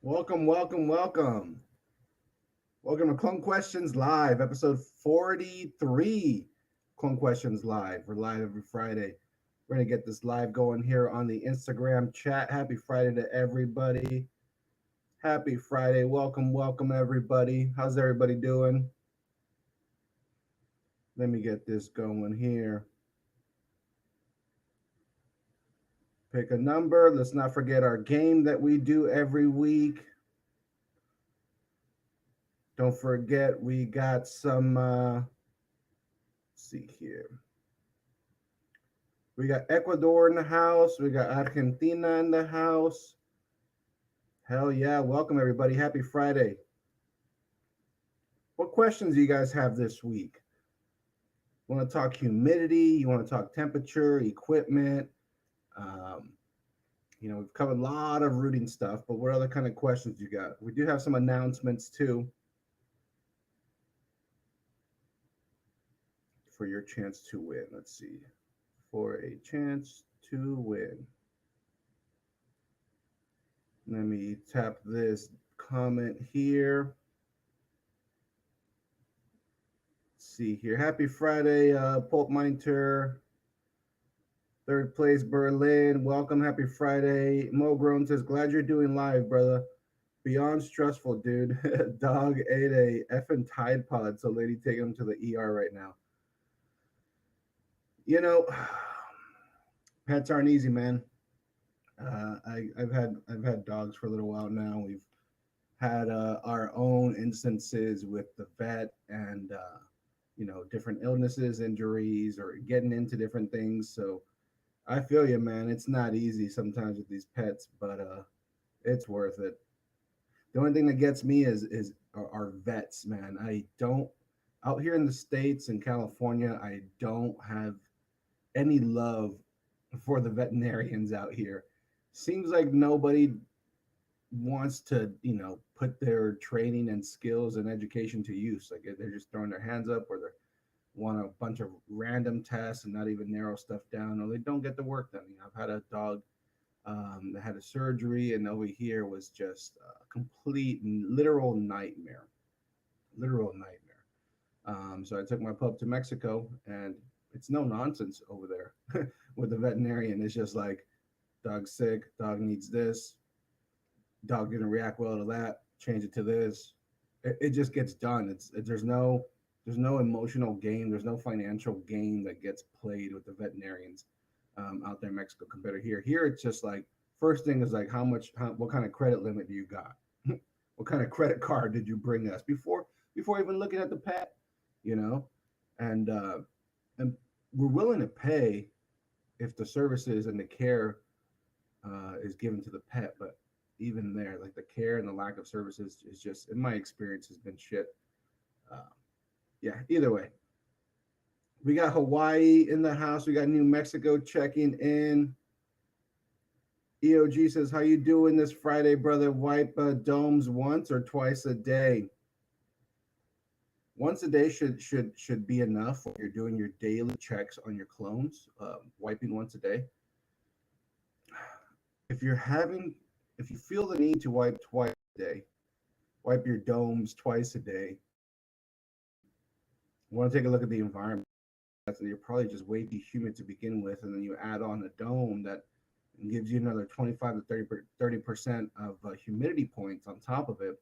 Welcome, welcome, welcome. Welcome to Clone Questions Live, episode 43. Clone Questions Live. We're live every Friday. We're going to get this live going here on the Instagram chat. Happy Friday to everybody. Happy Friday. Welcome, welcome, everybody. How's everybody doing? Let me get this going here. Pick a number. Let's not forget our game that we do every week. Don't forget, we got some, let's see here. We got Ecuador in the house. We got Argentina in the house. Hell yeah. Welcome, everybody. Happy Friday. What questions do you guys have this week? Want to talk humidity? You want to talk temperature, equipment? We've covered a lot of rooting stuff, but what other kind of questions you got? We do have some announcements too for your chance to win. Let's see. For a chance to win. Let me tap this comment here. Let's see here. Happy Friday, Pulp Minter. Third place, Berlin. Welcome. Happy Friday. Mo Grown says, glad you're doing live, brother. Beyond stressful, dude. Dog ate a effing Tide Pod, so lady taking him to the ER right now. You know, pets aren't easy, man. I've had dogs for a little while now. We've had our own instances with the vet and different illnesses, injuries, or getting into different things. So I feel you, man. It's not easy sometimes with these pets, but it's worth it. The only thing that gets me is our vets, man. I don't out here in the States in California, I don't have any love for the veterinarians out here. Seems like nobody wants to, put their training and skills and education to use. Like they're just throwing their hands up or they want a bunch of random tests and not even narrow stuff down, or they don't get the work done. I've had a dog that had a surgery, and over here was just a complete, literal nightmare. Literal nightmare. So I took my pup to Mexico, and it's no nonsense over there with the veterinarian. It's just like, dog's sick, dog needs this, dog didn't react well to that, change it to this. It just gets done. There's no emotional gain. There's no financial gain that gets played with the veterinarians out there in Mexico compared to here. Here, it's just like first thing is like what kind of credit limit do you got? What kind of credit card did you bring us before even looking at the pet? You know, and and we're willing to pay if the services and the care is given to the pet, but even there, like the care and the lack of services is just, in my experience, has been shit. Uh, yeah, either way, we got Hawaii in the house. We got New Mexico checking in. EOG says, how you doing this Friday, brother? Wipe domes once or twice a day? Once a day should be enough when you're doing your daily checks on your clones. Wiping once a day. If you feel the need to wipe twice a day, wipe your domes twice a day. You want to take a look at the environment. You're probably just way too humid to begin with, and then you add on a dome that gives you another 25 to 30% of humidity points on top of it.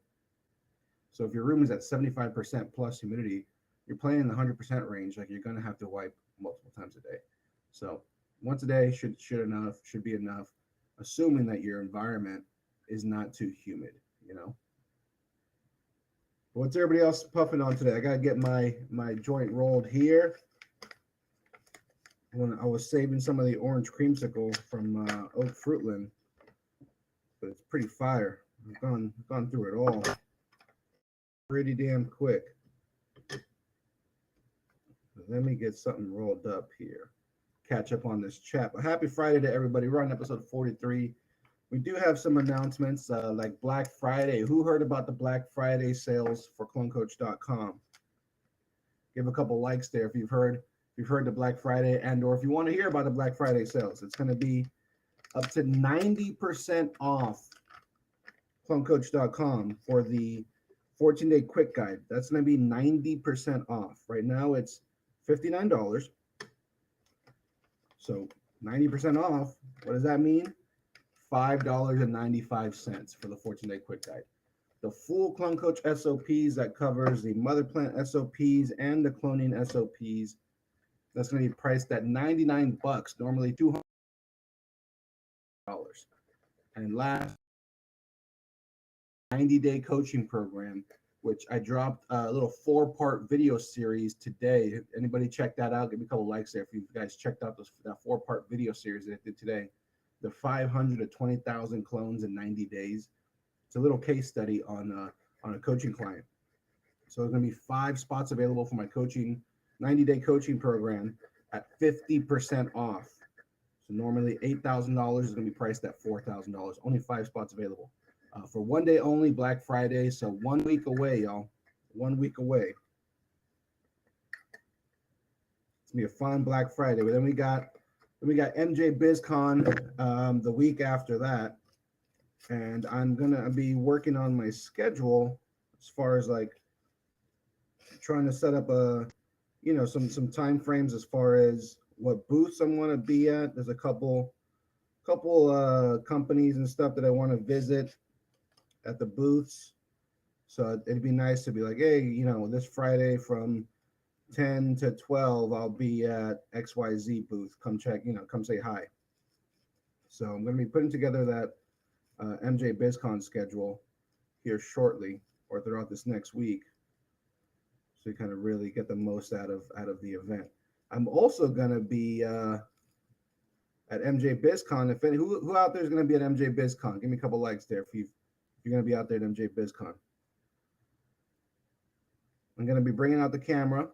So if your room is at 75% plus humidity, you're playing in the 100% range. Like, you're going to have to wipe multiple times a day. So once a day should be enough, assuming that your environment is not too humid. What's everybody else puffing on today? I gotta get my joint rolled here. When I was saving some of the orange creamsicle from Oak Fruitland, but it's pretty fire. I've gone through it all pretty damn quick. Let me get something rolled up here. Catch up on this chat. But happy Friday to everybody. We're on episode 43. We do have some announcements like Black Friday. Who heard about the Black Friday sales for clonecoach.com? Give a couple likes there if you've heard the Black Friday, and or if you want to hear about the Black Friday sales. It's going to be up to 90% off clonecoach.com for the 14-day quick guide. That's going to be 90% off. Right now it's $59. So 90% off. What does that mean? $5.95 for the 14-day quick guide. The full Clone Coach SOPs that covers the mother plant SOPs and the cloning SOPs. That's going to be priced at $99, normally $200. And last, 90-day coaching program, which I dropped a little 4-part video series today. Anybody check that out? Give me a couple likes there if you guys checked out that 4-part video series that I did today. The 500 to 20,000 clones in 90 days. It's a little case study on a coaching client. So there's going to be 5 spots available for my coaching 90-day coaching program at 50% off. So normally $8,000 is going to be priced at $4,000. Only 5 spots available for one day only, Black Friday. So 1 week away, y'all. 1 week away. It's gonna be a fun Black Friday. But then we got MJ BizCon the week after that, and I'm gonna be working on my schedule as far as like trying to set up some time frames as far as what booths I want to be at. There's a couple companies and stuff that I want to visit at the booths. So it'd be nice to be like, hey, this Friday from 10 to 12, I'll be at XYZ booth. Come check, come say hi. So I'm going to be putting together that MJ BizCon schedule here shortly or throughout this next week. So you kind of really get the most out of the event. I'm also going to be at MJ BizCon. Who out there is going to be at MJ BizCon? Give me a couple likes there if you're going to be out there at MJ BizCon. I'm going to be bringing out the camera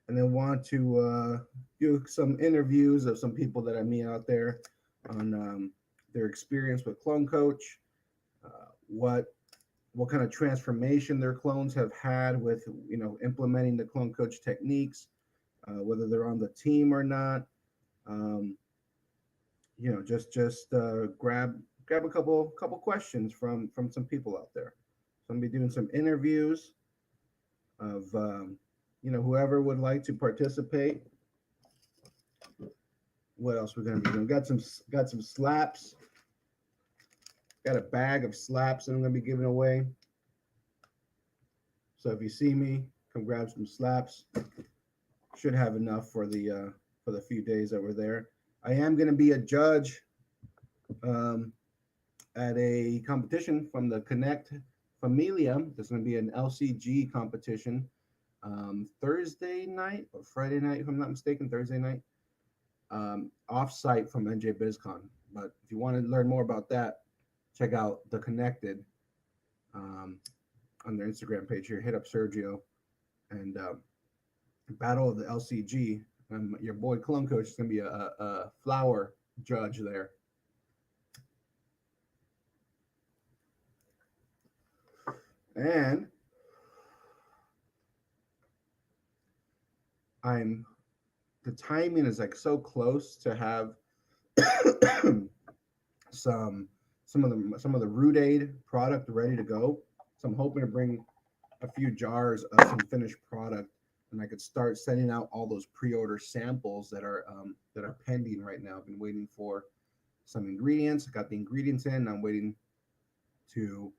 and then want to do some interviews of some people that I meet out there on their experience with Clone Coach, what kind of transformation their clones have had with implementing the Clone Coach techniques, whether they're on the team or not. Just grab a couple questions from some people out there. So I'm gonna be doing some interviews of whoever would like to participate. What else we're gonna be doing? Got some slaps. Got a bag of slaps that I'm gonna be giving away. So if you see me, come grab some slaps. Should have enough for the few days that we're there. I am gonna be a judge at a competition from the Connect Familia. There's gonna be an LCG competition Thursday night or Friday night, if I'm not mistaken, Thursday night, off-site from NJ BizCon. But if you want to learn more about that, check out The Connected on their Instagram page here. Hit up Sergio and Battle of the LCG. Your boy Clone Coach is going to be a flower judge there. And the timing is like so close to have some of the Root Aid product ready to go. So I'm hoping to bring a few jars of some finished product, and I could start sending out all those pre-order samples that are pending right now. I've been waiting for some ingredients. I got the ingredients in. I'm waiting to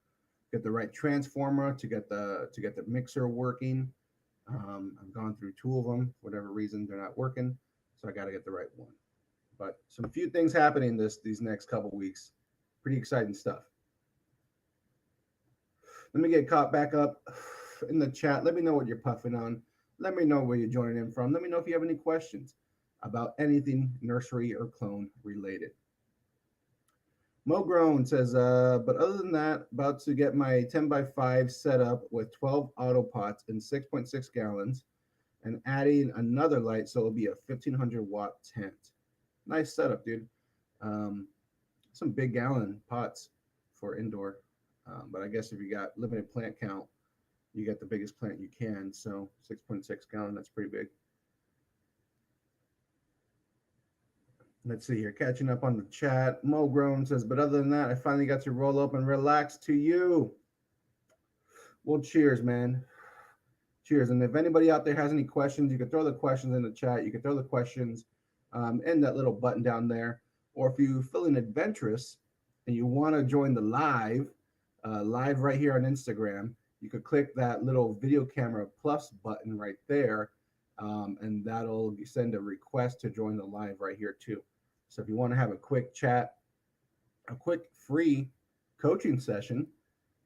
get the right transformer to get the mixer working. I've gone through 2 of them. For whatever reason, they're not working, so I got to get the right one. But some few things happening these next couple weeks. Pretty exciting stuff. Let me get caught back up in the chat. Let me know what you're puffing on. Let me know where you're joining in from. Let me know if you have any questions about anything nursery or clone related. Mo Grown says, but other than that, about to get my 10x5 set up with 12 auto pots in 6.6 gallons and adding another light, so it'll be a 1500 watt tent. Nice setup, dude. Some big gallon pots for indoor, but I guess if you got limited plant count, you get the biggest plant you can. So 6.6 gallon, that's pretty big. Let's see here. Catching up on the chat. Mo Grown says, but other than that, I finally got to roll up and relax to you. Well, cheers, man. Cheers. And if anybody out there has any questions, you can throw the questions in the chat. You can throw the questions in that little button down there. Or if you feeling adventurous and you want to join the live right here on Instagram, you could click that little video camera plus button right there, and that'll send a request to join the live right here too. So if you want to have a quick chat, a quick free coaching session,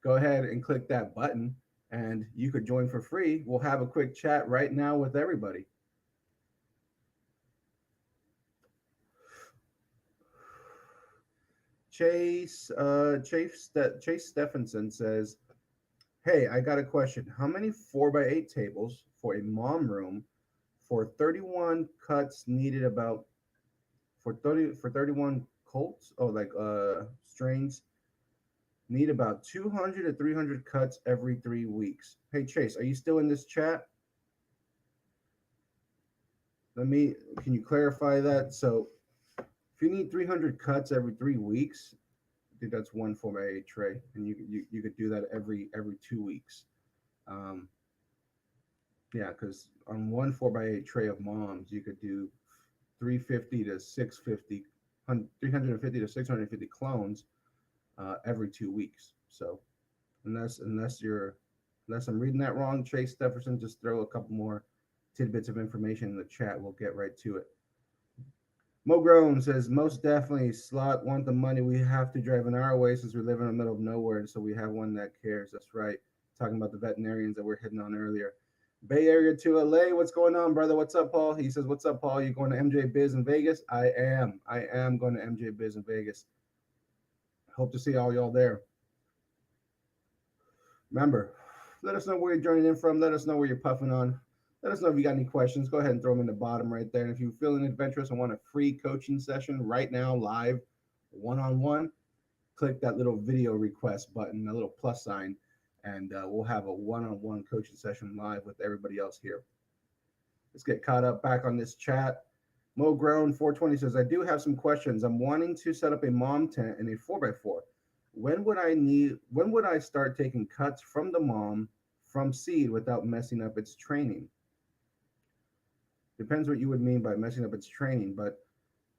go ahead and click that button and you could join for free. We'll have a quick chat right now with everybody. Chase Stephenson says, hey, I got a question. How many 4x8 tables for a mom room for 31 cuts needed about for 31 colts? Oh, like strains need about 200 to 300 cuts every 3 weeks. Hey Chase, are you still in this chat? Can you clarify that? So if you need 300 cuts every 3 weeks, I think that's one 4x8 tray, and you could do that every 2 weeks. Um, yeah, because on one 4x8 tray of moms, you could do 350 to 650, 350 to 650 clones every 2 weeks. So unless I'm reading that wrong, Chase Stephenson, just throw a couple more tidbits of information in the chat. We'll get right to it. Mo Grown says, most definitely, Slot want the money. We have to drive an hour away since we live in the middle of nowhere, so we have one that cares. That's right. Talking about the veterinarians that we're hitting on earlier. Bay Area to LA. What's going on, brother? What's up, Paul? He says, what's up, Paul? You going to MJ Biz in Vegas? I am. I am going to MJ Biz in Vegas. Hope to see all y'all there. Remember, let us know where you're joining in from. Let us know where you're puffing on. Let us know if you got any questions. Go ahead and throw them in the bottom right there. And if you're feeling adventurous and want a free coaching session right now, live, one-on-one, click that little video request button, a little plus sign, and we'll have a one-on-one coaching session live with everybody else here. Let's get caught up back on this chat. Mo Grown 420 says, I do have some questions. I'm wanting to set up a mom tent in a 4x4. When would I start taking cuts from the mom from seed without messing up its training? Depends what you would mean by messing up its training, but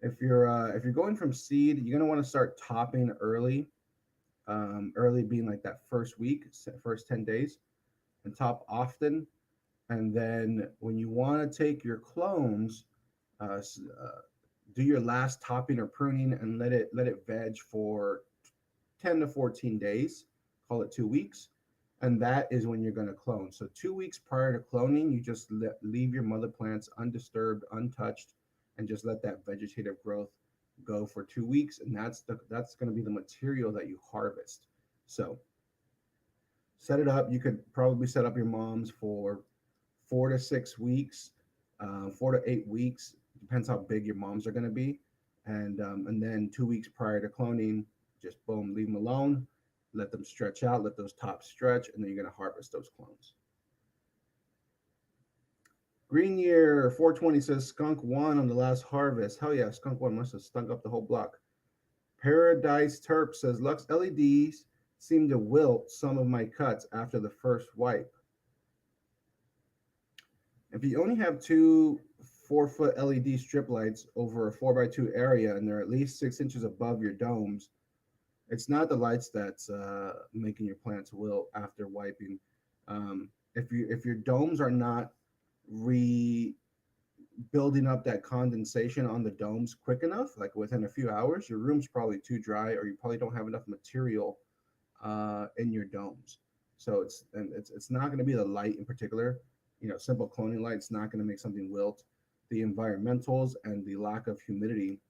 if you're going from seed, you're gonna want to start topping early. Early being like that first week, first 10 days, and top often. And then when you want to take your clones, do your last topping or pruning and let it veg for 10 to 14 days, call it 2 weeks. And that is when you're going to clone. So 2 weeks prior to cloning, you just leave your mother plants undisturbed, untouched, and just let that vegetative growth go for 2 weeks. And that's going to be the material that you harvest. So set it up. You could probably set up your moms for 4 to 6 weeks, 4 to 8 weeks. Depends how big your moms are going to be. And then 2 weeks prior to cloning, just boom, leave them alone. Let them stretch out, let those tops stretch, and then you're going to harvest those clones. Green Year 420 says skunk won on the last harvest. Hell yeah, skunk one must have stunk up the whole block. Paradise Terp says Lux LEDs seem to wilt some of my cuts after the first wipe. If you only have two 4-foot LED strip lights over a 4x2 area and they're at least 6 inches above your domes, it's not the lights that's making your plants wilt after wiping. If your domes are not rebuilding up that condensation on the domes quick enough, like within a few hours, your room's probably too dry, or you probably don't have enough material in your domes. So it's not going to be the light in particular. Simple cloning light's not going to make something wilt. The environmentals and the lack of humidity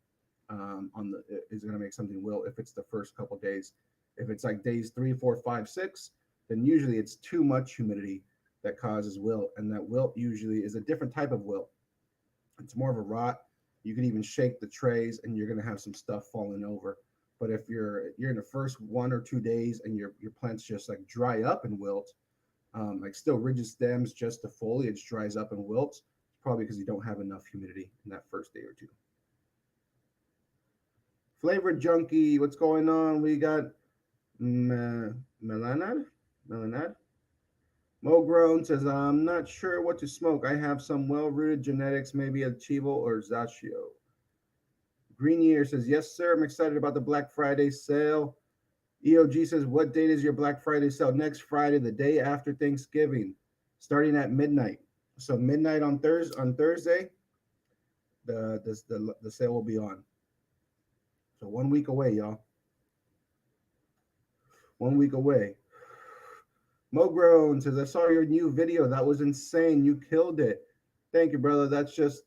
is going to make something wilt if it's the first couple days. If it's like days 3, 4, 5, 6, then usually it's too much humidity that causes wilt, and that wilt usually is a different type of wilt. It's more of a rot. You can even shake the trays, and you're going to have some stuff falling over. But if you're in the first 1 or 2 days and your plants just like dry up and wilt, like still rigid stems, just the foliage dries up and wilts, it's probably because you don't have enough humidity in that first day or two. Flavor Junkie, what's going on? We got Melanad? Melanad? Mo Grown says, I'm not sure what to smoke. I have some well rooted genetics, maybe a Chivo or Zaccio. Green Year says, yes, sir. I'm excited about the Black Friday sale. EOG says, what date is your Black Friday sale? Next Friday, the day after Thanksgiving, starting at midnight. So midnight on Thursday, the sale will be on. So 1 week away, y'all. 1 week away. Mo Grown says, I saw your new video. That was insane. You killed it. Thank you, brother. That's just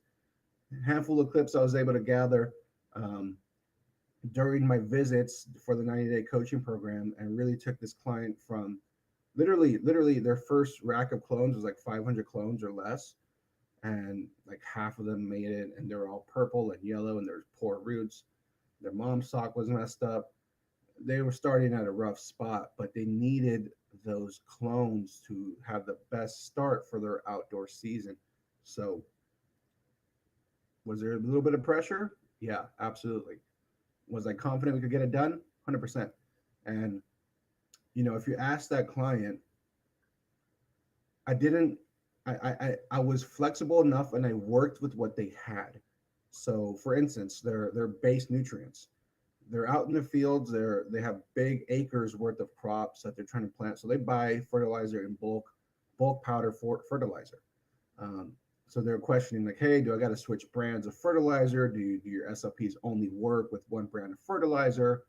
a handful of clips I was able to gather during my visits for the 90-day coaching program, and really took this client from literally their first rack of clones was like 500 clones or less, and like half of them made it, and they're all purple and yellow, and there's poor roots. Their mom's sock was messed up. They were starting at a rough spot, but they needed those clones to have the best start for their outdoor season. So was there a little bit of pressure? Yeah, absolutely. Was I confident we could get it done? 100%. And if you ask that client, I didn't. I was flexible enough, and I worked with what they had. So, for instance, their base nutrients. They're out in the fields. They have big acres worth of crops that they're trying to plant. So they buy fertilizer in bulk powder for fertilizer. So they're questioning like, hey, do I got to switch brands of fertilizer? Do your SLPs only work with one brand of fertilizer?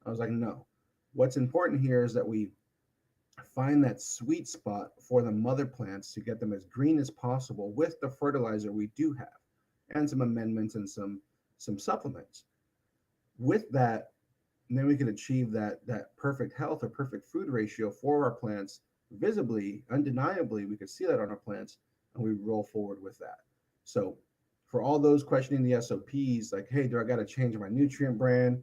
I was like, no. What's important here is that we find that sweet spot for the mother plants to get them as green as possible with the fertilizer we do have, and some amendments and some supplements. With that, then we can achieve that perfect health or perfect food ratio for our plants visibly, undeniably. We could see that on our plants, and we roll forward with that. So for all those questioning the SOPs, like, hey, do I got to change my nutrient brand?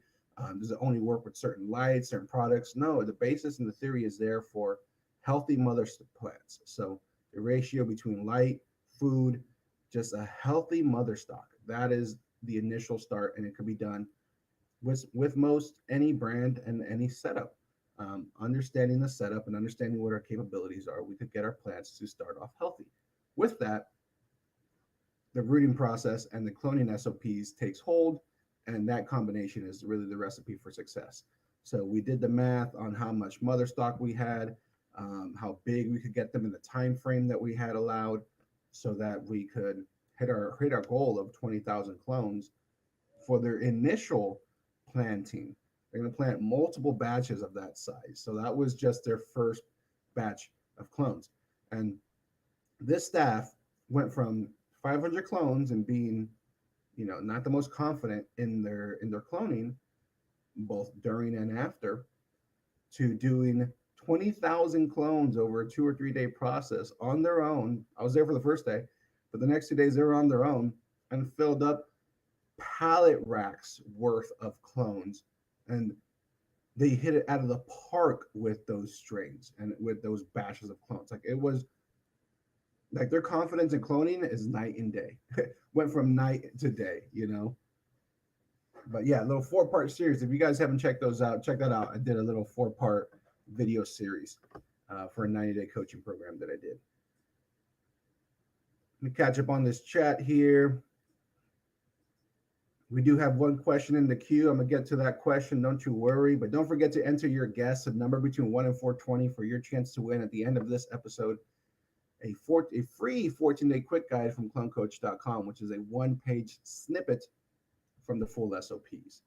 Does it only work with certain lights, certain products? No, the basis and the theory is there for healthy mother plants. So the ratio between light, food, just a healthy mother stock. That is the initial start, and it can be done with most any brand and any setup. Understanding the setup and understanding what our capabilities are, we could get our plants to start off healthy. With that, the rooting process and the cloning SOPs takes hold, and that combination is really the recipe for success. So we did the math on how much mother stock we had, how big we could get them in the time frame that we had allowed, so that we could hit our goal of 20,000 clones for their initial planting. They're going to plant multiple batches of that size. So that was just their first batch of clones. And this staff went from 500 clones and being, not the most confident in their cloning, both during and after, to doing 20,000 clones over a 2 or 3 day process on their own. I was there for the first day, but the next 2 days they were on their own and filled up pallet racks worth of clones, and they hit it out of the park with those strains and with those batches of clones. Like, it was like their confidence in cloning is night and day. Went from night to day, But yeah, a little 4-part series. If you guys haven't checked those out, check that out. I did a little 4-part video series for a 90-day coaching program that I did. Let me catch up on this chat here. We do have one question in the queue. I'm going to get to that question. Don't you worry. But don't forget to enter your guess, a number between 1 and 420, for your chance to win at the end of this episode a free 14-day quick guide from clonecoach.com, which is a 1-page snippet from the full SOPs.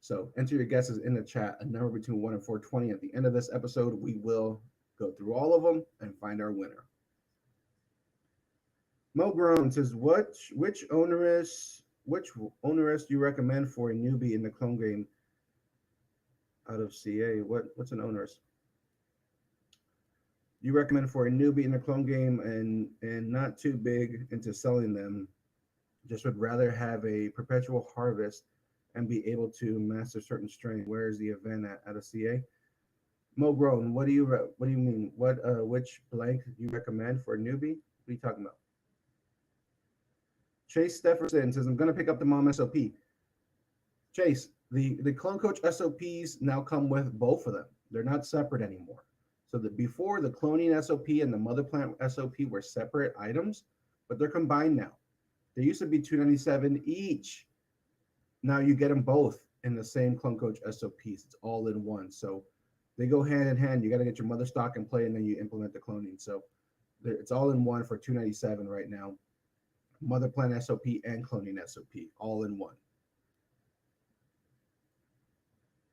So enter your guesses in the chat, a number between 1 and 420. At the end of this episode, we will go through all of them and find our winner. Mo Grown says, which onerous do you recommend for a newbie in the clone game out of CA? What's an onerous? You recommend for a newbie in the clone game and not too big into selling them, just would rather have a perpetual harvest and be able to master certain strain. Where is the event at a CA? Mo Grown, what do you mean? Which blank do you recommend for a newbie? What are you talking about? Chase Stefferson says, I'm going to pick up the mom SOP. Chase, The Clone Coach SOPs now come with both of them. They're not separate anymore. So that before, the cloning SOP and the mother plant SOP were separate items, but they're combined now. They used to be 297 each. Now you get them both in the same Clone Coach SOPs. It's all in one. So they go hand in hand. You got to get your mother stock in play, and then you implement the cloning. So it's all in one for 297 right now. Mother plant SOP and cloning SOP all in one.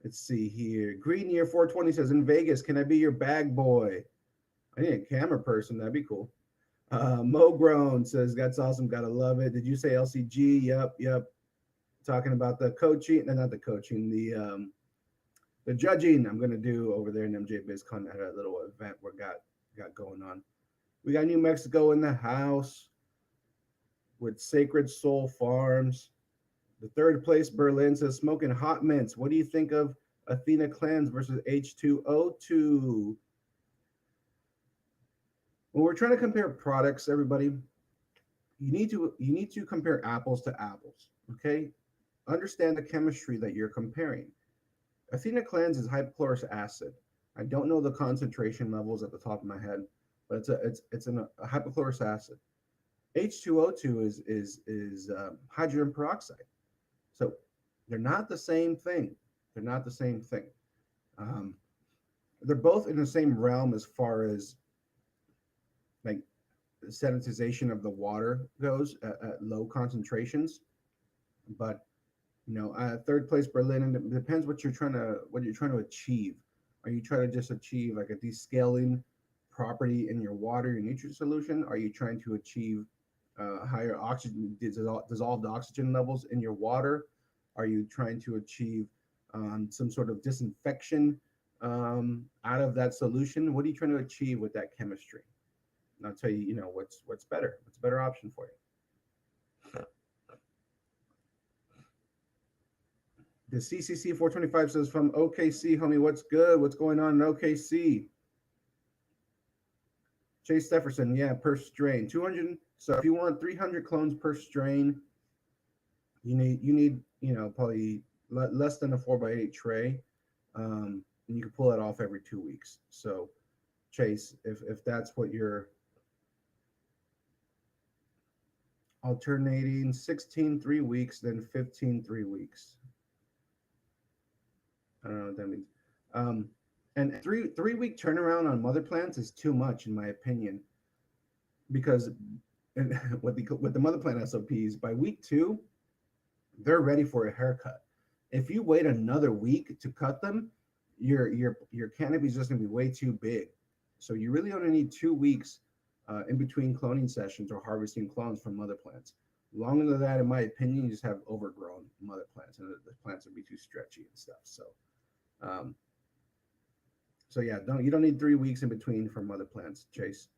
Let's see here. Green Year 420 says, in Vegas, can I be your bag boy? I need a camera person. That'd be cool. Mo Grown says, that's awesome. Gotta love it. Did you say LCG? Yep. Talking about the coaching, no, not the coaching, the judging I'm gonna do over there in MJ BizCon at a little event we got going on. We got New Mexico in the house with Sacred Soul Farms. The third place, Berlin says, smoking hot mints. What do you think of Athena Clans versus H2O2? When we're trying to compare products, everybody, you need to compare apples to apples. Okay, understand the chemistry that you're comparing. Athena Clans is hypochlorous acid. I don't know the concentration levels at the top of my head, but it's a hypochlorous acid. H2O2 is hydrogen peroxide. So they're not the same thing. They're not the same thing. They're both in the same realm as far as like the sanitization of the water goes at low concentrations. But third place Berlin, and it depends what you're trying to achieve. Are you trying to just achieve like a descaling property in your water, your nutrient solution? Are you trying to achieve higher oxygen, dissolved oxygen levels in your water? Are you trying to achieve some sort of disinfection out of that solution? What are you trying to achieve with that chemistry? And I'll tell you, what's better. What's a better option for you? The CCC 425 says, from OKC, homie, what's good? What's going on in OKC? Chase Stefferson, yeah, per strain, 200. So if you want 300 clones per strain, you need probably less than a 4x8 tray, and you can pull that off every 2 weeks. So Chase, if that's what you're alternating, 16 3 weeks, then 15 3 weeks. I don't know what that means. And three week turnaround on mother plants is too much, in my opinion, because with the mother plant SOPs, by week 2, they're ready for a haircut. If you wait another week to cut them, your canopy is just going to be way too big. So you really only need 2 weeks in between cloning sessions or harvesting clones from mother plants. Longer than that, in my opinion, you just have overgrown mother plants, and the plants would be too stretchy and stuff. So yeah, you don't need 3 weeks in between for mother plants, Chase.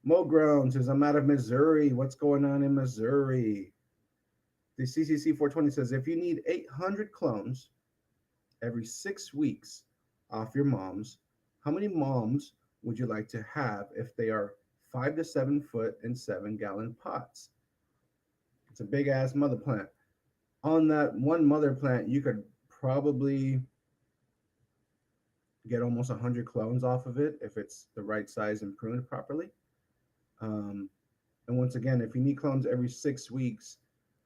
Mo Grown says, I'm out of Missouri. What's going on in Missouri? The CCC 420 says, if you need 800 clones every 6 weeks off your moms, how many moms would you like to have if they are 5 to 7 foot and 7-gallon pots? It's a big ass mother plant. On that one mother plant, you could probably get almost 100 clones off of it if it's the right size and pruned properly. And once again, if you need clones every 6 weeks,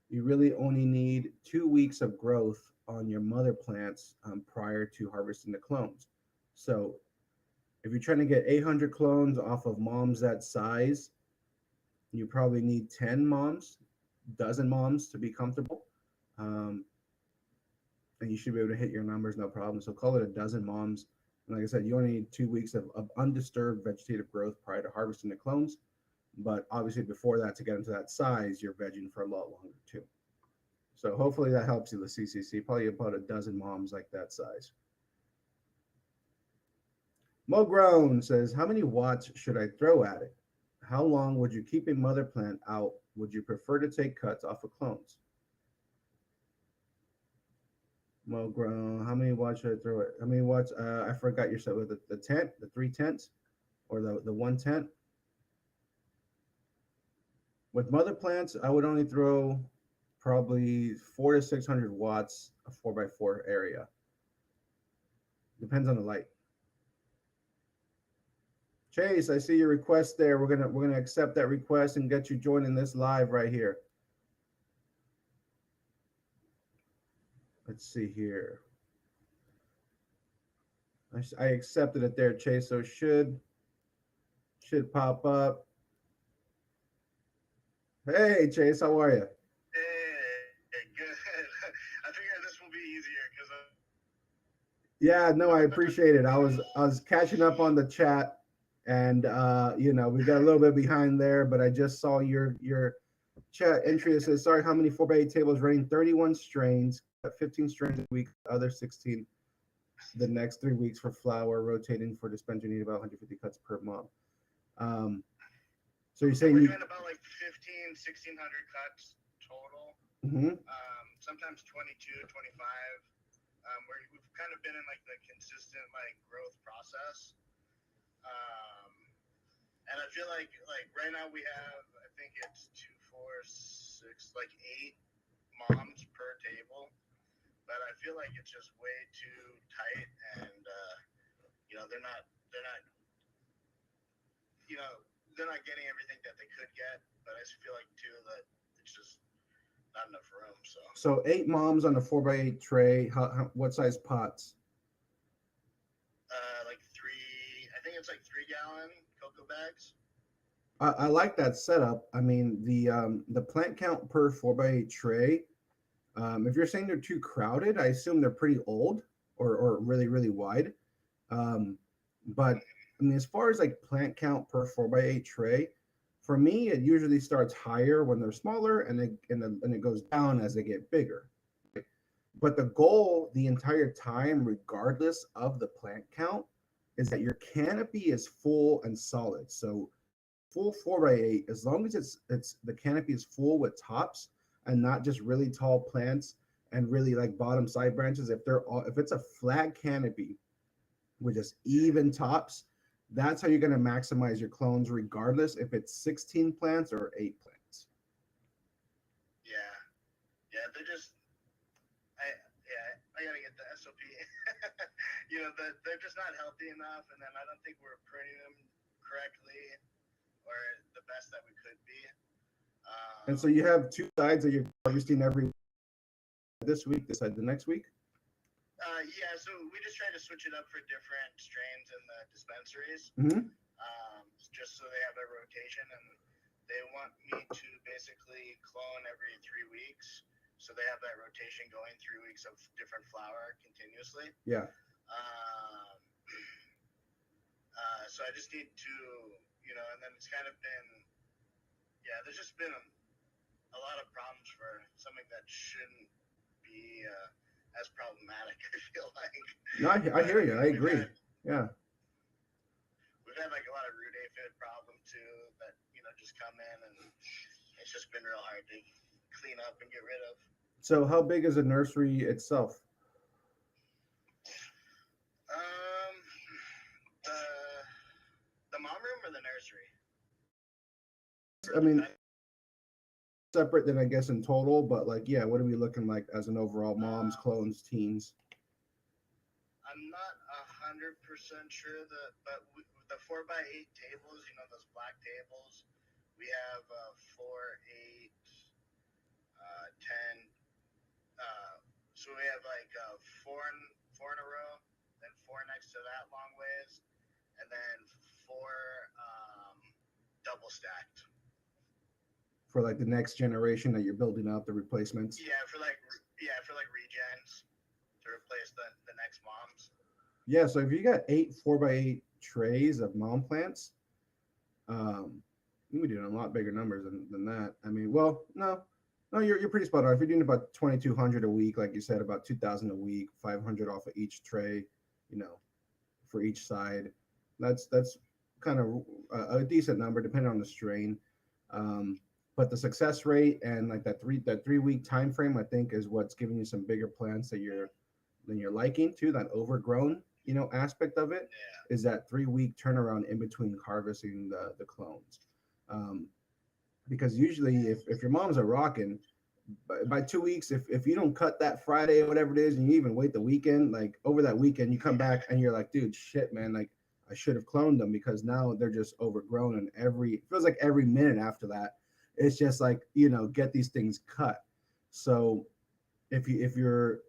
you really only need 2 weeks of growth on your mother plants prior to harvesting the clones. So if you're trying to get 800 clones off of moms that size, you probably need 10 moms, dozen moms to be comfortable. And you should be able to hit your numbers, no problem. So call it a dozen moms. And like I said, you only need 2 weeks of undisturbed vegetative growth prior to harvesting the clones. But obviously before that, to get into that size, you're vegging for a lot longer too. So hopefully that helps you, the CCC. Probably about a dozen moms like that size. Mo Grown says, how many watts should I throw at it? How long would you keep a mother plant out? Would you prefer to take cuts off of clones? Mo Grown, how many watts should I throw it? How many watts? I forgot your set with the tent, the 3 tenths, or the 1 tenth. With mother plants, I would only throw probably 400 to 600 watts, a 4x4 area. Depends on the light. Chase, I see your request there. We're gonna accept that request and get you joining this live right here. Let's see here. I accepted it there, Chase. So should pop up. Hey, Chase, how are you? Hey, good. I figured this will be easier because. Yeah, no, I appreciate it. I was catching up on the chat, and we got a little bit behind there, but I just saw your chat entry that says, sorry, how many 4x8 tables running 31 strains, 15 strains a week, other 16 the next 3 weeks for flour, rotating for dispenser, need about 150 cuts per month. So you're saying we're doing about like 1,600 cuts total. Sometimes 22, 25. We've kind of been in like the consistent like growth process. And I feel like right now we have, I think it's 2, 4, 6, like 8 moms per table. But I feel like it's just way too tight, and they're not getting everything that they could get. But I just feel like too that it's just not enough room. So 8 moms on a 4x8 tray. What size pots? Like 3. I think it's like 3-gallon cocoa bags. I like that setup. I mean, the plant count per 4x8 tray. If you're saying they're too crowded, I assume they're pretty old or really, really wide. But I mean, as far as like plant count per 4x8 tray, for me, it usually starts higher when they're smaller, and it goes down as they get bigger. But the goal the entire time, regardless of the plant count, is that your canopy is full and solid. So full 4x8, as long as it's the canopy is full with tops and not just really tall plants and really like bottom side branches. If it's a flat canopy with just even tops, that's how you're going to maximize your clones, regardless if it's 16 plants or 8 plants. Yeah, they're just. I gotta get the SOP. They're just not healthy enough, and then I don't think we're printing them correctly or the best that we could be. And so you have 2 sides that you're harvesting every this week, this side the next week? Yeah, so we just try to switch it up for different strains in the dispensaries, just so they have a rotation, and they want me to basically clone every 3 weeks, so they have that rotation going 3 weeks of different flour continuously. Yeah. So I just need to, and then it's kind of been, there's just been a lot of problems for something that shouldn't be as problematic, I feel like. No, I hear you. I agree. Yeah. We've had like a lot of root aphid problem too that, just come in, and it's just been real hard to clean up and get rid of. So how big is the nursery itself? The mom room or the nursery? I mean, separate than I guess in total, but like, yeah, what are we looking like as an overall moms, clones, teens? I'm not 100% sure but the 4x8 tables, those black tables, we have 4, 8, 10. So we have like 4 in a row, then 4 next to that long ways, and then 4 double stacked. For like the next generation that you're building out, the replacements. Yeah, for like regens to replace the next moms. Yeah, so if you got 8 4x8 trays of mom plants, you would do a lot bigger numbers than that. I mean, well, no, you're pretty spot on. If you're doing about 2,200 a week, like you said, about 2,000 a week, 500 off of each tray, for each side, that's kind of a decent number depending on the strain. But the success rate and like that 3 week time frame, I think, is what's giving you some bigger plants that you're liking too. That overgrown, aspect of it is that 3 week turnaround in between harvesting the clones. Because usually, if your moms are rocking, by 2 weeks, if you don't cut that Friday or whatever it is, and you even wait the weekend, like over that weekend, you come back and you're like, dude, shit, man, like I should have cloned them, because now they're just overgrown, and it feels like every minute after that, it's just like, get these things cut. So if you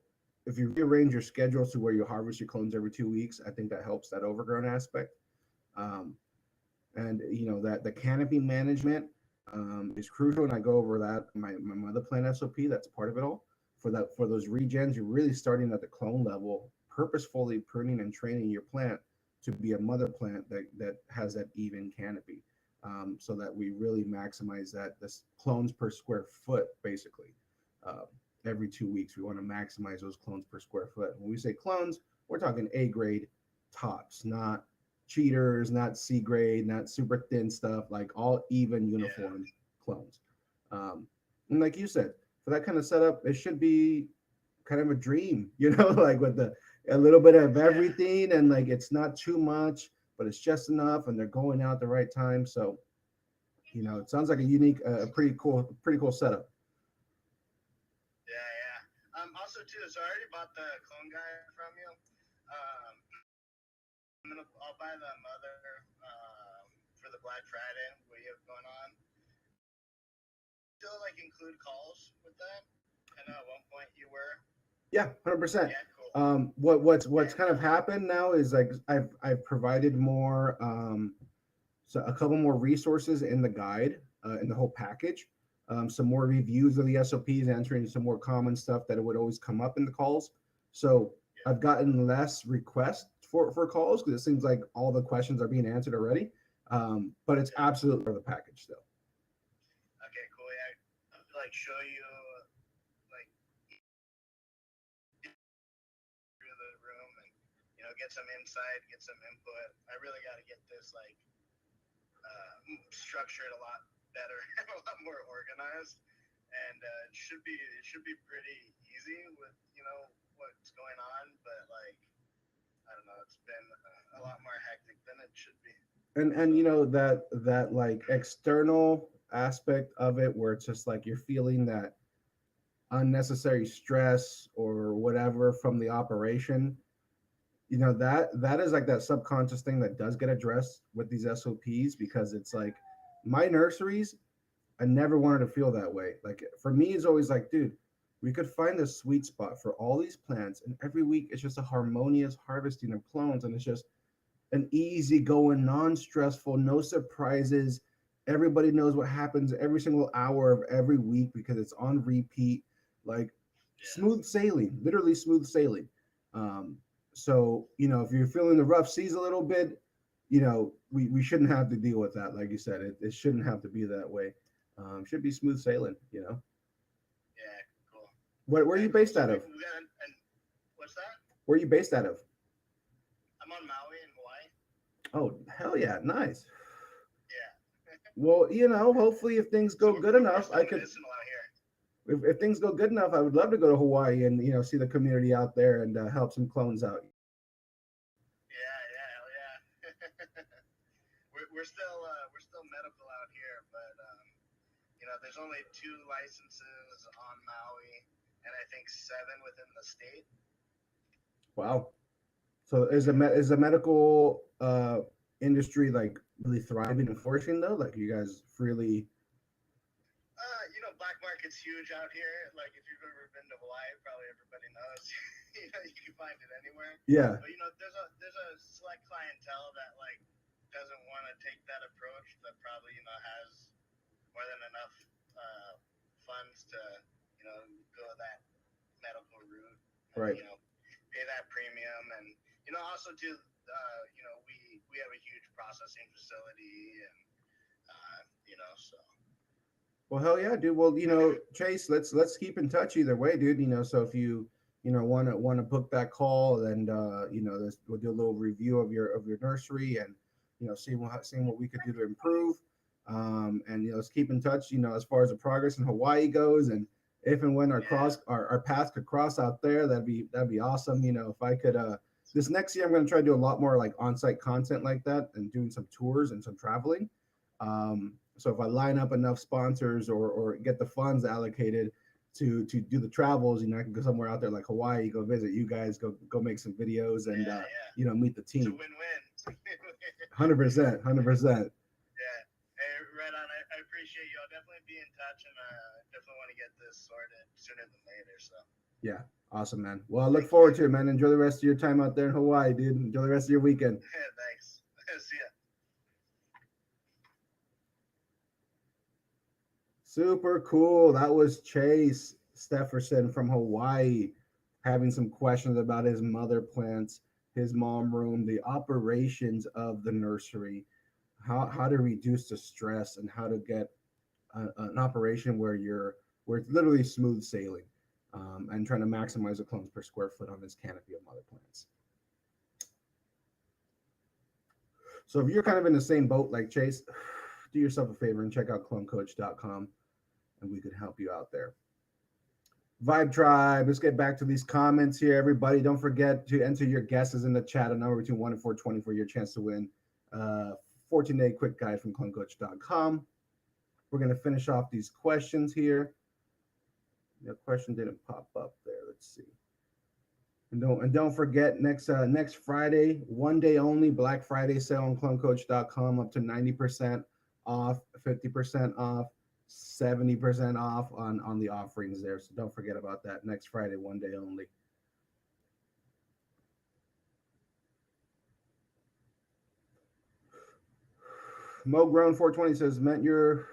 rearrange your schedule to where you harvest your clones every 2 weeks, I think that helps that overgrown aspect. Um, and that the canopy management is crucial, and I go over that in my mother plant SOP. That's part of it all. For those regens, you're really starting at the clone level, purposefully pruning and training your plant to be a mother plant that has that even canopy, so that we really maximize this clones per square foot, basically. uh, every 2 weeks we want to maximize those clones per square foot. When we say clones, we're talking A grade tops, not cheaters, not C grade, not super thin stuff, like all even uniform clones. And like you said, for that kind of setup, it should be kind of a dream, like with a little bit of everything, and like it's not too much, but it's just enough, and they're going out the right time. So, it sounds like a unique, pretty cool setup. Also too, so I already bought the clone guy from you. I'll buy the mother for the Black Friday what you have going on. Still like include calls with that? I know at one point you were. Yeah, 100%. Yeah, cool. What's kind of happened now is like I've provided more, so a couple more resources in the guide, in the whole package. Some more reviews of the SOPs, answering some more common stuff that would always come up in the calls. So I've gotten less requests for calls, because it seems like all the questions are being answered already. But it's absolutely for the package still. Okay, cool. Yeah, I'll like show you like through the room and get some insight, get some input. I really got to get this like structured a lot better and a lot more organized, and it should be pretty easy with what's going on, but like I don't know, it's been a lot more hectic than it should be. And that like external aspect of it, where it's just like you're feeling that unnecessary stress or whatever from the operation, that is like that subconscious thing that does get addressed with these SOPs, because it's like my nurseries, I never wanted to feel that way. Like for me, it's always like, dude, we could find a sweet spot for all these plants, and every week it's just a harmonious harvesting of clones, and it's just an easy going, non-stressful, no surprises. Everybody knows what happens every single hour of every week, because it's on repeat, like smooth sailing, literally smooth sailing. So if you're feeling the rough seas a little bit, we shouldn't have to deal with that. Like you said, it shouldn't have to be that way. Should be smooth sailing. Yeah, cool. Where are you based out of? What's that? Where are you based out of? I'm on Maui in Hawaii. Oh, hell yeah, nice. Yeah. Well, hopefully if things go good enough, I could. If things go good enough, I would love to go to Hawaii and see the community out there and help some clones out. Yeah, hell yeah. we're still medical out here, but there's only 2 licenses on Maui, and I think 7 within the state. Wow. So is the medical industry like really thriving and flourishing though? Like you guys freely? Black market's huge out here. Like if you've ever been to Hawaii, probably everybody knows. You can find it anywhere. Yeah. But there's a select clientele that like doesn't want to take that approach, that probably has more than enough funds to go that medical route. And, right. Pay that premium, and also too, we have a huge processing facility, and so. Well, hell yeah, dude. Well, Chase, let's keep in touch either way, dude. So if you want to book that call, and we'll do a little review of your nursery, and seeing what we could do to improve. And let's keep in touch. As far as the progress in Hawaii goes, and if and when our paths could cross out there, that'd be awesome. If I could, this next year I'm going to try to do a lot more like on-site content like that, and doing some tours and some traveling. So if I line up enough sponsors or get the funds allocated to do the travels. I can go somewhere out there like Hawaii, go visit you guys, go make some videos, and meet the team. It's a win-win. 100%, 100%. Yeah. Hey, right on. I appreciate you. I'll definitely be in touch, and definitely want to get this sorted sooner than later. So. Yeah, awesome, man. Well, I look forward to it, man. Enjoy the rest of your time out there in Hawaii, dude. Enjoy the rest of your weekend. Yeah, thanks. See ya. Super cool. That was Chase Stefferson from Hawaii having some questions about his mother plants, his mom room, the operations of the nursery, how to reduce the stress, and how to get an operation where it's literally smooth sailing, and trying to maximize the clones per square foot on his canopy of mother plants. So if you're kind of in the same boat like Chase, do yourself a favor and check out clonecoach.com, and we could help you out there. Vibe Tribe, let's get back to these comments here. Everybody, don't forget to enter your guesses in the chat, a number between 1 and 420 for your chance to win 14-day quick guide from clonecoach.com. We're going to finish off these questions here. The question didn't pop up there. Let's see. And don't forget, next Friday, 1 day only, Black Friday sale on clonecoach.com, up to 90% off, 50% off, 70% off on the offerings there. So don't forget about that. Next Friday, 1 day only. Mo Grown 420 says, meant your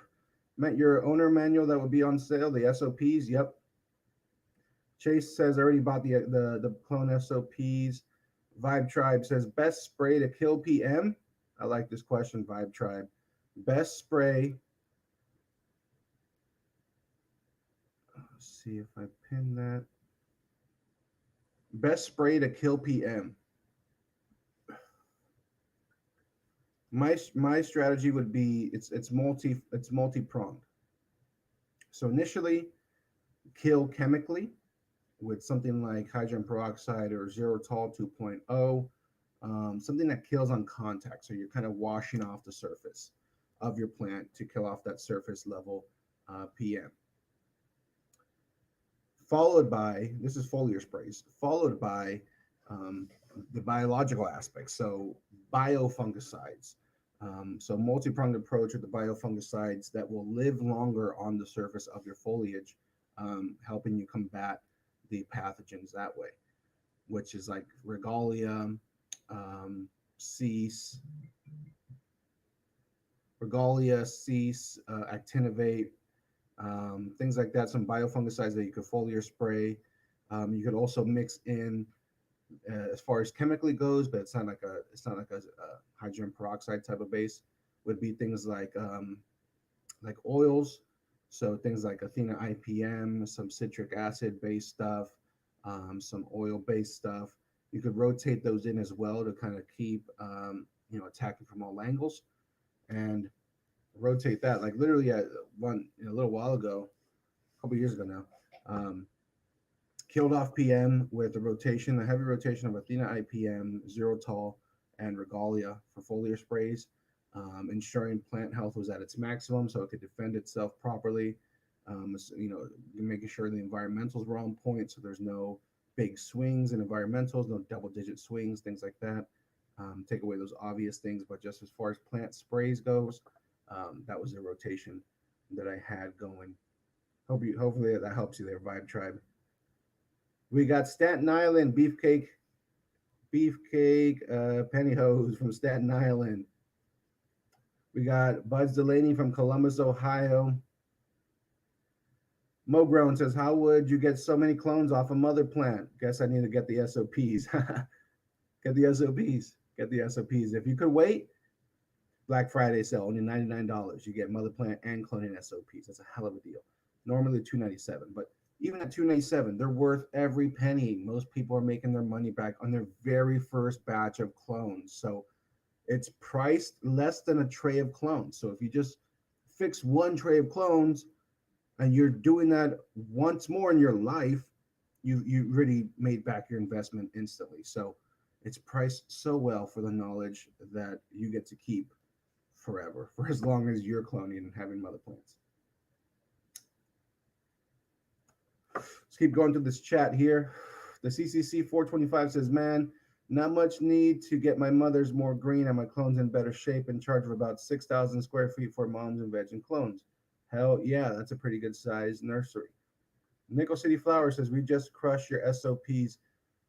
owner manual that would be on sale, the SOPs. Yep. Chase says, I already bought the clone SOPs. Vibe Tribe says, best spray to kill PM. I like this question, Vibe Tribe. Best spray. Let's see if I pin that. Best spray to kill PM. My strategy would be it's multi-pronged. So initially, kill chemically with something like hydrogen peroxide or Zerotol 2.0, something that kills on contact. So you're kind of washing off the surface of your plant to kill off that surface level PM. Followed by, this is foliar sprays, followed by the biological aspects. So biofungicides. So multi-pronged approach with the biofungicides that will live longer on the surface of your foliage, helping you combat the pathogens that way, which is like regalia, cease, actinovate, things like that. Some biofungicides that you could foliar spray. You could also mix in, as far as chemically goes, but it's not like a hydrogen peroxide type of base. Would be things like oils. So things like Athena IPM, some citric acid based stuff, some oil based stuff. You could rotate those in as well to kind of keep attacking from all angles, and rotate that. Like literally a little while ago, a couple years ago now, killed off PM with a heavy rotation of Athena IPM, Zerotol, and Regalia for foliar sprays, ensuring plant health was at its maximum so it could defend itself properly. Making sure the environmentals were on point, so there's no big swings in environmentals, no double-digit swings, things like that. Take away those obvious things, but just as far as plant sprays goes, that was the rotation that I had going. Hopefully that helps you there, Vibe Tribe. We got Staten Island Beefcake Pennyhose from Staten Island. We got Buzz Delaney from Columbus, Ohio. Mo Grown says, how would you get so many clones off a mother plant? Guess I need to get the SOPs. Get the SOPs. If you could wait, Black Friday sale, only $99. You get mother plant and cloning SOPs. That's a hell of a deal. Normally $297, but even at $297, they're worth every penny. Most people are making their money back on their very first batch of clones. So it's priced less than a tray of clones. So if you just fix one tray of clones and you're doing that once more in your life, you really made back your investment instantly. So it's priced so well for the knowledge that you get to keep forever, for as long as you're cloning and having mother plants. Let's keep going through this chat here. The CCC 425 says, man, not much need to get my mother's more green and my clones in better shape, in charge of about 6,000 square feet for moms and veg and clones. Hell yeah, that's a pretty good size nursery. Nickel City Flower says, we just crushed your SOPs.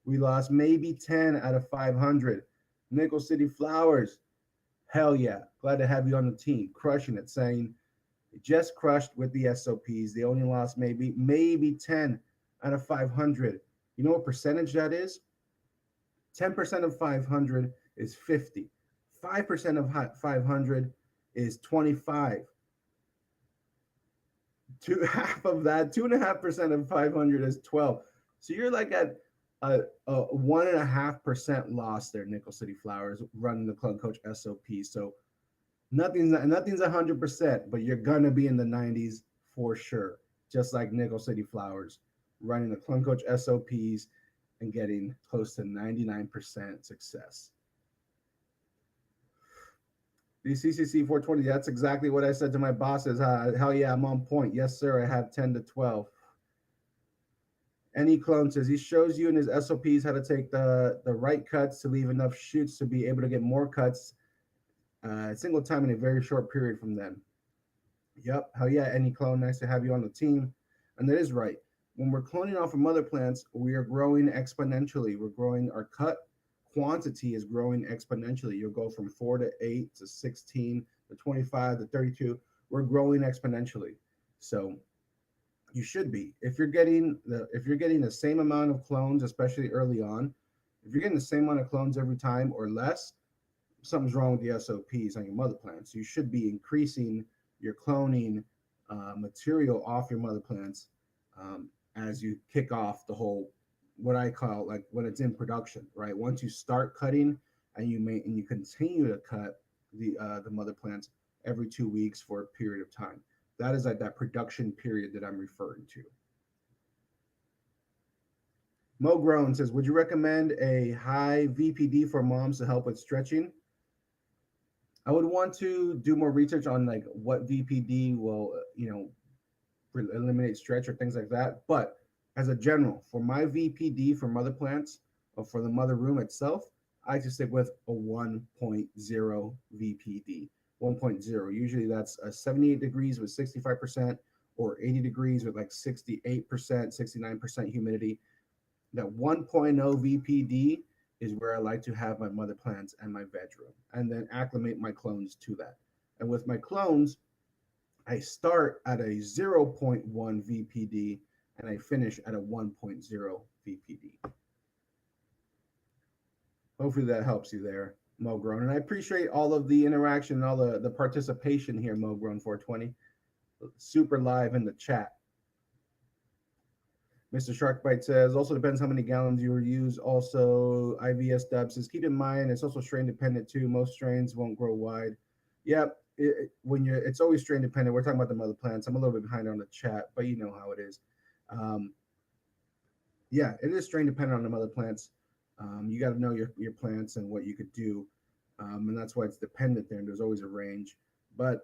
We lost maybe 10 out of 500. Nickel City Flowers, hell yeah. Glad to have you on the team. Crushing it, saying just crushed with the SOPs. They only lost maybe 10 out of 500. You know what percentage that is? 10% of 500 is 50. 5% of 500 is 25. Half of that, 2.5% of 500 is 12. So you're like at a 1.5% loss there, Nickel City Flowers, running the club coach SOP. So nothing's 100%, but you're gonna be in the 90s for sure. Just like Nickel City Flowers, running the club coach SOPs and getting close to 99% success. The CCC 420, that's exactly what I said to my bosses. Hell yeah, I'm on point. Yes, sir, I have 10 to 12. Any clone says he shows you in his SOPs how to take the right cuts to leave enough shoots to be able to get more cuts single time in a very short period from then. Yep, hell yeah, any clone, nice to have you on the team. And that is right. When we're cloning off of mother plants, we are growing exponentially. We're growing, our cut quantity is growing exponentially. You'll go from 4 to 8 to 16 to 25 to 32. We're growing exponentially. So you should be. If you're getting the same amount of clones, especially early on, if you're getting the same amount of clones every time or less, something's wrong with the SOPs on your mother plants. You should be increasing your cloning material off your mother plants as you kick off the whole, what I call, like, when it's in production, right? Once you start cutting and you continue to cut the mother plants every 2 weeks for a period of time. That is like that production period that I'm referring to. Mo Grown says, would you recommend a high VPD for moms to help with stretching? I would want to do more research on like what VPD will, eliminate stretch or things like that. But as a general, for my VPD for mother plants or for the mother room itself, I just stick with a 1.0 VPD. 1.0. Usually that's 78 degrees with 65% or 80 degrees with like 68%, 69% humidity. That 1.0 VPD is where I like to have my mother plants and my veg room, and then acclimate my clones to that. And with my clones, I start at a 0.1 VPD and I finish at a 1.0 VPD. Hopefully that helps you there, Mogrown. And I appreciate all of the interaction and all the participation here, Mogrown 420. Super live in the chat. Mr. Sharkbite says, also depends how many gallons you use. Also, IVS Dub says, keep in mind, it's also strain dependent too. Most strains won't grow wide. Yep, it's always strain dependent. We're talking about the mother plants. I'm a little bit behind on the chat, but you know how it is. Yeah, it is strain dependent on the mother plants. You got to know your plants and what you could do. And that's why it's dependent there. And there's always a range. But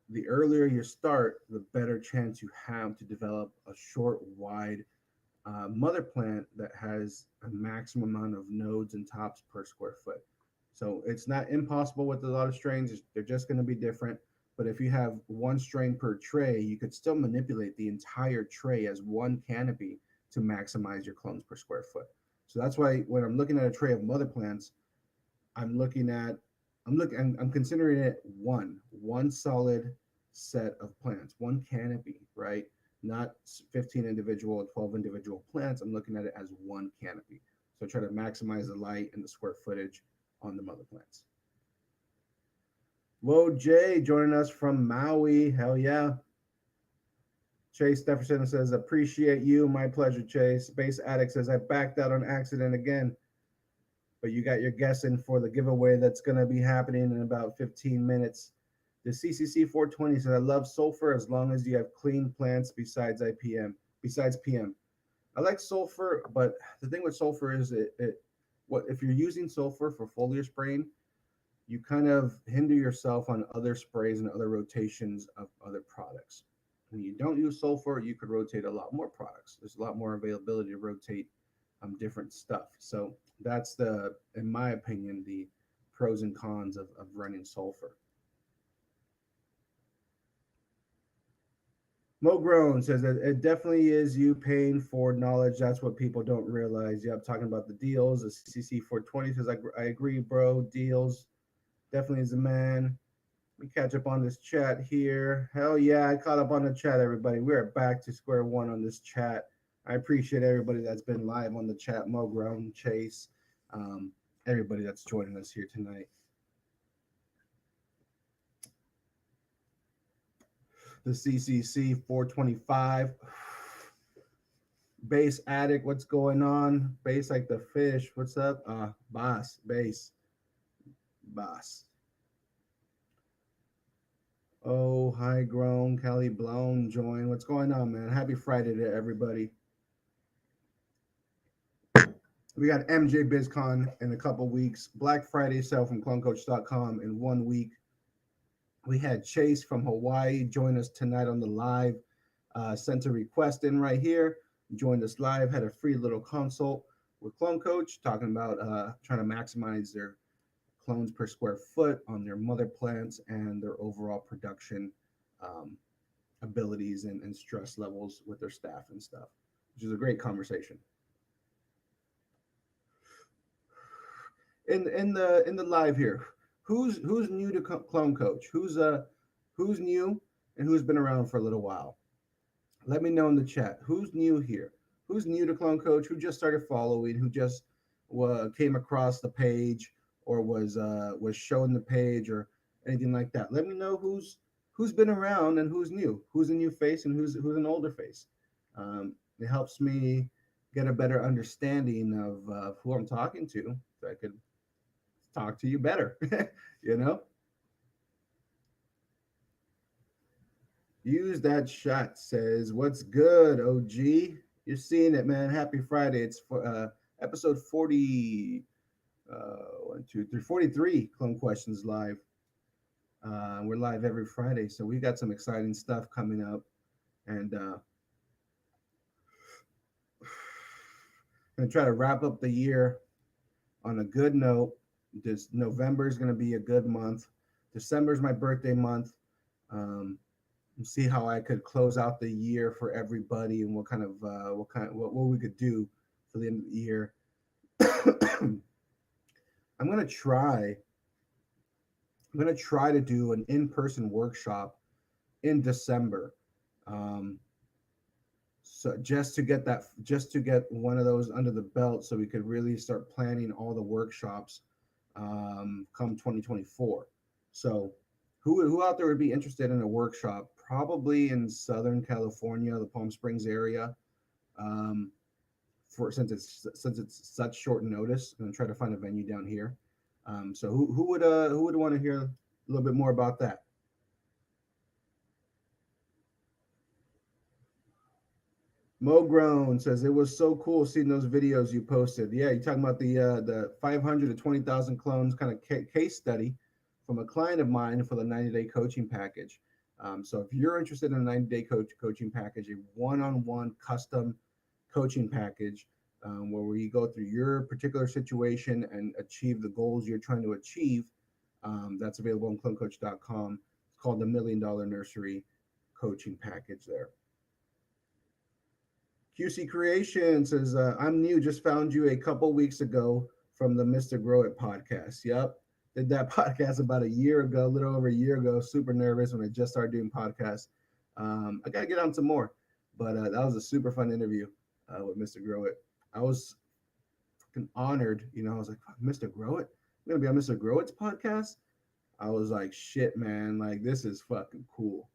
the earlier you start, the better chance you have to develop a short, wide mother plant that has a maximum amount of nodes and tops per square foot. So it's not impossible with a lot of strains. They're just going to be different. But if you have one strain per tray, you could still manipulate the entire tray as one canopy to maximize your clones per square foot. So that's why when I'm looking at a tray of mother plants, I'm considering it one solid set of plants, one canopy, right? Not 15 individual, 12 individual plants. I'm looking at it as one canopy. So try to maximize the light and the square footage on the mother plants. Whoa, Jay joining us from Maui. Hell yeah. Chase Stefferson says, appreciate you. My pleasure, Chase. Space Addict says, I backed out on accident again. But you got your guess in for the giveaway that's going to be happening in about 15 minutes. The CCC 420 says, I love sulfur as long as you have clean plants besides PM. I like sulfur, but the thing with sulfur is if you're using sulfur for foliar spraying, you kind of hinder yourself on other sprays and other rotations of other products. when you don't use sulfur, you could rotate a lot more products. There's a lot more availability to rotate different stuff. So that's in my opinion, the pros and cons of running sulfur. Mo Grown says that it definitely is you paying for knowledge. That's what people don't realize. Yep, talking about the deals. The CCC 420 says, I agree, bro. Deals definitely is a man. Let me catch up on this chat here. Hell yeah, I caught up on the chat, everybody. We are back to square one on this chat. I appreciate everybody that's been live on the chat. Mo Grown, Chase, everybody that's joining us here tonight. The CCC 425. Base Addict, what's going on? Base like the fish, what's up? Boss, Base. Boss. Oh, High Grown, Kelly Blown, join. What's going on, man? Happy Friday to everybody. We got MJ BizCon in a couple weeks. Black Friday sale from clonecoach.com in 1 week. We had Chase from Hawaii join us tonight on the live. Sent a request in right here. Joined us live. Had a free little consult with Clone Coach talking about trying to maximize their clones per square foot on their mother plants and their overall production abilities and stress levels with their staff and stuff, which is a great conversation. In the live here, who's new to Clone Coach? Who's new and who's been around for a little while? Let me know in the chat. Who's new here? Who's new to Clone Coach? Who just started following? Who just came across the page or was shown the page or anything like that? Let me know who's been around and who's new. Who's a new face and who's an older face. It helps me get a better understanding of who I'm talking to, so I could talk to you better. You know. Use that shot says, what's good, OG? You're seeing it, man. Happy Friday. It's for episode 40, 43 Clone Questions live. We're live every Friday, so we got some exciting stuff coming up. And gonna try to wrap up the year on a good note. This November is gonna be a good month. December is my birthday month. And see how I could close out the year for everybody and what we could do for the end of the year. I'm gonna try to do an in-person workshop in December. So just to get one of those under the belt so we could really start planning all the workshops come 2024. So who out there would be interested in a workshop? Probably in Southern California, the Palm Springs area. Since it's such short notice, I'm gonna try to find a venue down here. So who would want to hear a little bit more about that? Mo Grown says it was so cool seeing those videos you posted. Yeah, you're talking about the 500 to 20,000 clones kind of case study from a client of mine for the 90-day coaching package. So if you're interested in a 90-day coaching package, a one-on-one custom coaching package where we go through your particular situation and achieve the goals you're trying to achieve, that's available on clonecoach.com. It's called the $1 Million Nursery Coaching Package there. QC Creation says, I'm new, just found you a couple weeks ago from the Mr. Grow It podcast. Yep. Did that podcast about a year ago, a little over a year ago. Super nervous when I just started doing podcasts. I got to get on some more, but that was a super fun interview with Mr. Grow It. I was fucking honored. I was like, Mr. Grow It? I'm going to be on Mr. Grow It's podcast? I was like, shit, man. Like, this is fucking cool.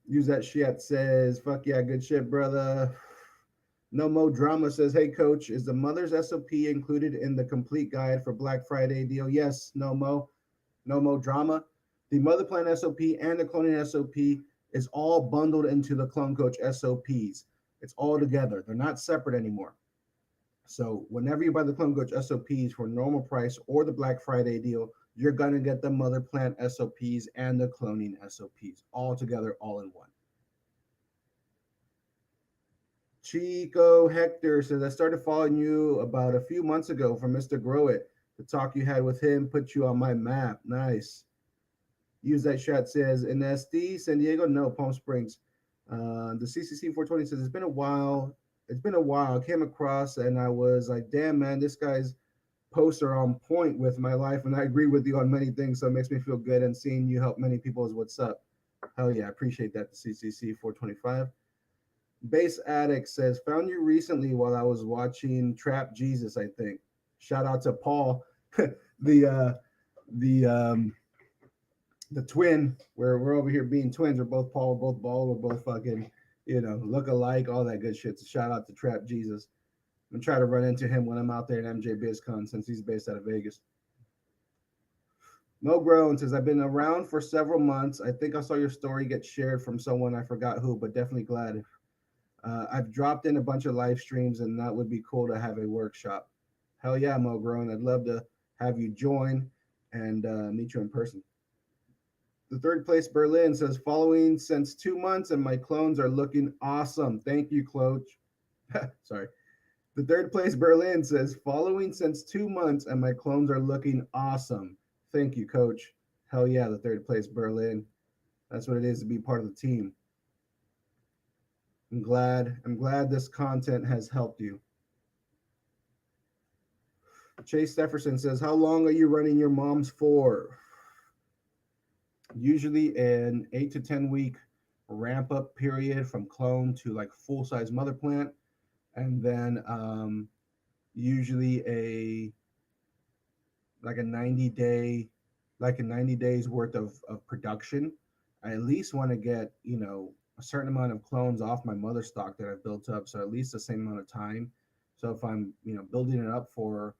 Use that shit says, fuck yeah, good shit, brother. No Mo Drama says, hey, coach, is the mother's SOP included in the complete guide for Black Friday deal? Yes, No Mo Drama. The mother plan SOP and the cloning SOP is all bundled into the Clone Coach SOPs. It's all together. They're not separate anymore. So whenever you buy the Clone Coach SOPs for normal price or the Black Friday deal, you're gonna get the mother plant SOPs and the cloning SOPs all together, all in one. Chico Hector says, I started following you about a few months ago from Mr. Grow It. The talk you had with him put you on my map. Nice. Use that shot says, in SD, San Diego? No, Palm Springs. The CCC 420 says, it's been a while. It's been a while. I came across and I was like, damn, man, this guy's posts are on point with my life. And I agree with you on many things. So it makes me feel good. And seeing you help many people is what's up. Hell yeah, I appreciate that. The CCC 425. Base Addict says, found you recently while I was watching Trap Jesus, I think. Shout out to Paul, the the twin, where we're over here being twins. We're both Paul, we're both bald, we're both fucking, look alike, all that good shit. So shout out to Trap Jesus. I'm gonna try to run into him when I'm out there in MJ BizCon since he's based out of Vegas. Mo Grown says, I've been around for several months. I think I saw your story get shared from someone, I forgot who, but definitely glad. I've dropped in a bunch of live streams, and that would be cool to have a workshop. Hell yeah, Mo Grown. I'd love to have you join and meet you in person. The third place Berlin says, following since 2 months, and my clones are looking awesome. Thank you, Coach. Sorry. The third place Berlin says, following since 2 months, and my clones are looking awesome. Thank you, Coach. Hell yeah, the third place Berlin. That's what it is to be part of the team. I'm glad this content has helped you. Chase Stefferson says, how long are you running your moms for? Usually an 8 to 10 week ramp up period from clone to like full size mother plant. And then usually a 90 days worth of production. I at least want to get, a certain amount of clones off my mother stock that I've built up. So at least the same amount of time. So if I'm, building it up for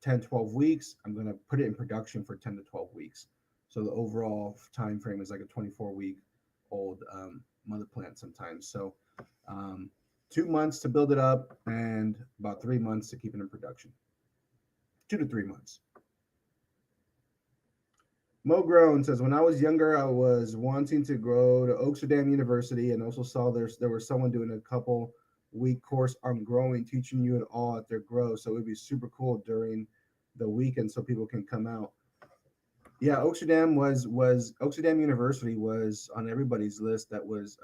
10, 12 weeks, I'm going to put it in production for 10 to 12 weeks. So the overall time frame is like a 24-week old mother plant sometimes. So 2 months to build it up and about 3 months to keep it in production. 2 to 3 months. Mo Grown says, when I was younger, I was wanting to go to Oaksterdam University and also saw there was someone doing a couple week course on growing, teaching you it all at their grow. So it would be super cool during the weekend so people can come out. Yeah, Oaksterdam University was on everybody's list that was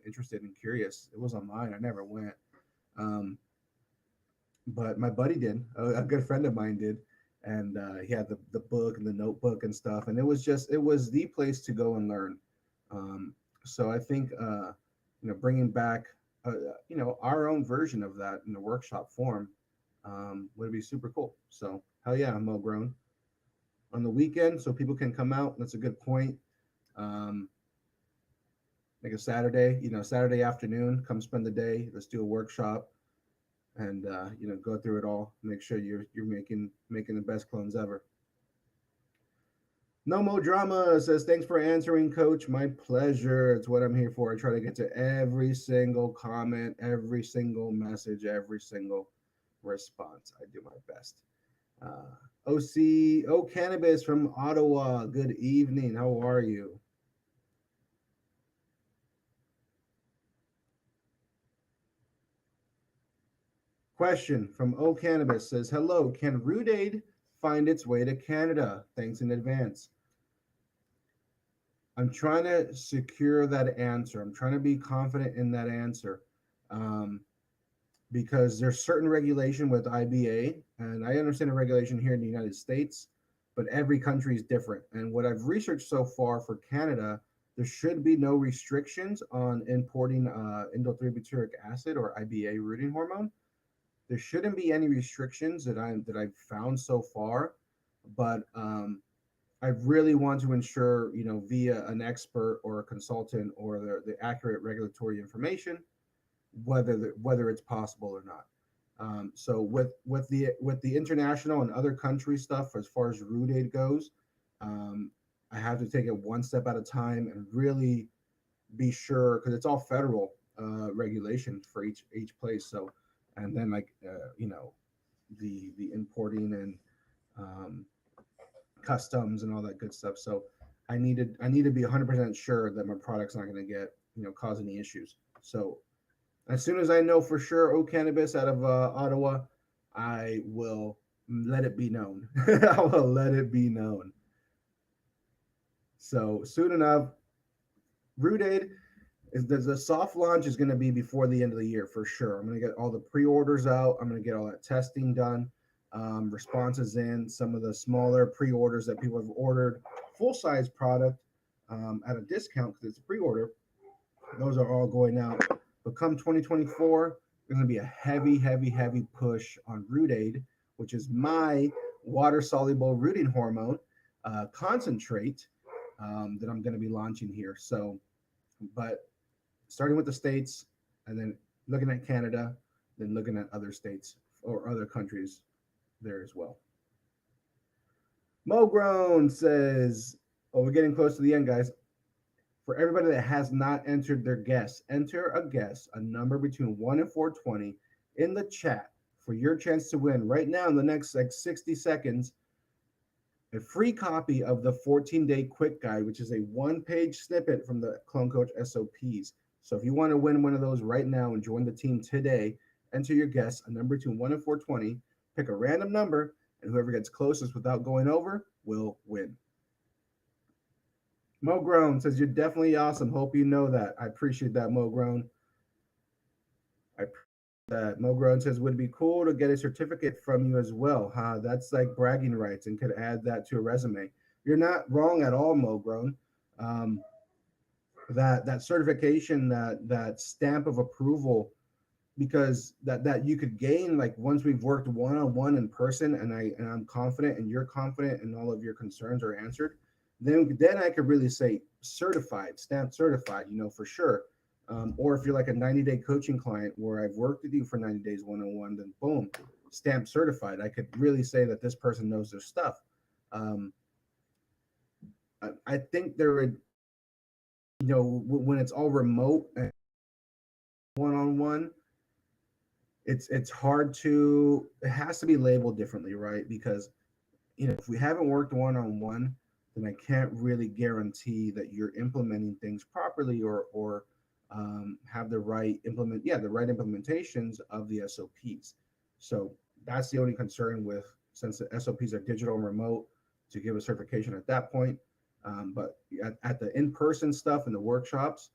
interested and curious. It was on mine. I never went. But my buddy did. A good friend of mine did. And he had the book and the notebook and stuff, and it was the place to go and learn. So I think bringing back our own version of that in the workshop form would be super cool. So hell yeah, I'm Mo Grown on the weekend, so people can come out. That's a good point. Like a Saturday, Saturday afternoon, come spend the day. Let's do a workshop. And go through it all. Make sure you're making the best clones ever. No Mo Drama says, thanks for answering, Coach. My pleasure. It's what I'm here for. I try to get to every single comment, every single message, every single response. I do my best. O Cannabis from Ottawa. Good evening. How are you? Question from O Cannabis says, hello, can Root Aid find its way to Canada? Thanks in advance. I'm trying to secure that answer. I'm trying to be confident in that answer because there's certain regulation with IBA, and I understand the regulation here in the United States, but every country is different. And what I've researched so far for Canada, there should be no restrictions on importing indole-3-butyric acid or IBA rooting hormone. There shouldn't be any restrictions that I've found so far, but I really want to ensure, via an expert or a consultant or the accurate regulatory information, whether it's possible or not. So with the international and other country stuff, as far as Root Aid goes, I have to take it one step at a time and really be sure, because it's all federal regulation for each place. So. And then the importing and customs and all that good stuff. So I need to be 100% sure that my product's not going to get, cause any issues. So as soon as I know for sure O Cannabis out of Ottawa, I will let it be known. I will let it be known. So soon enough, Rooted the soft launch is going to be before the end of the year for sure. I'm going to get all the pre-orders out. I'm going to get all that testing done, responses in, some of the smaller pre-orders that people have ordered, full-size product at a discount because it's a pre-order. Those are all going out. But come 2024, there's going to be a heavy, heavy, heavy push on Rootaid, which is my water-soluble rooting hormone concentrate that I'm going to be launching here. So, but starting with the States and then looking at Canada, then looking at other states or other countries there as well. Mogrown says, oh, we're getting close to the end, guys. For everybody that has not entered their guess, enter a guess, a number between 1 and 420 in the chat for your chance to win right now in the next 60 seconds. A free copy of the 14-day quick guide, which is a one-page snippet from the Clone Coach SOPs. So if you want to win one of those right now and join the team today, enter your guess, a number between 1 and 420, pick a random number, and whoever gets closest without going over will win. Mo Grown says, you're definitely awesome. Hope you know that. I appreciate that, Mo Grown. Mo Grown says, would it be cool to get a certificate from you as well? That's like bragging rights and could add that to a resume. You're not wrong at all, Mo Grown. That certification, that stamp of approval, because that you could gain, like once we've worked one-on-one in person and I'm confident and you're confident and all of your concerns are answered, then I could really say certified, stamped certified, for sure. Or if you're like a 90-day coaching client where I've worked with you for 90 days one-on-one, then boom, stamped certified. I could really say that this person knows their stuff. I think there would, when it's all remote and one-on-one, it's hard to, it has to be labeled differently, right? Because, if we haven't worked one-on-one, then I can't really guarantee that you're implementing things properly or have the right implementations of the SOPs. So that's the only concern with, since the SOPs are digital and remote, to give a certification at that point. But at the in-person stuff and the workshops,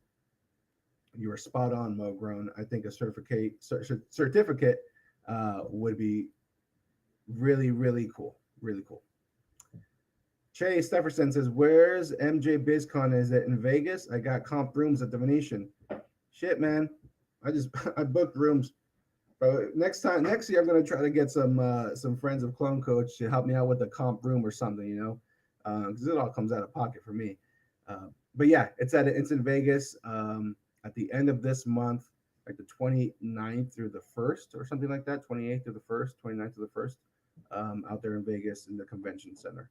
you were spot on, Mo Grown. I think a certificate would be really, really cool. Really cool. Chase Stefferson says, where's MJ BizCon? Is it in Vegas? I got comp rooms at the Venetian. Shit, man. I booked rooms. But next year, I'm going to try to get some friends of Clone Coach to help me out with the comp room or something, because it all comes out of pocket for me. But yeah, it's in Vegas at the end of this month, like the 29th through the 1st or something like that, 28th through the 1st, 29th through the 1st, out there in Vegas in the convention center.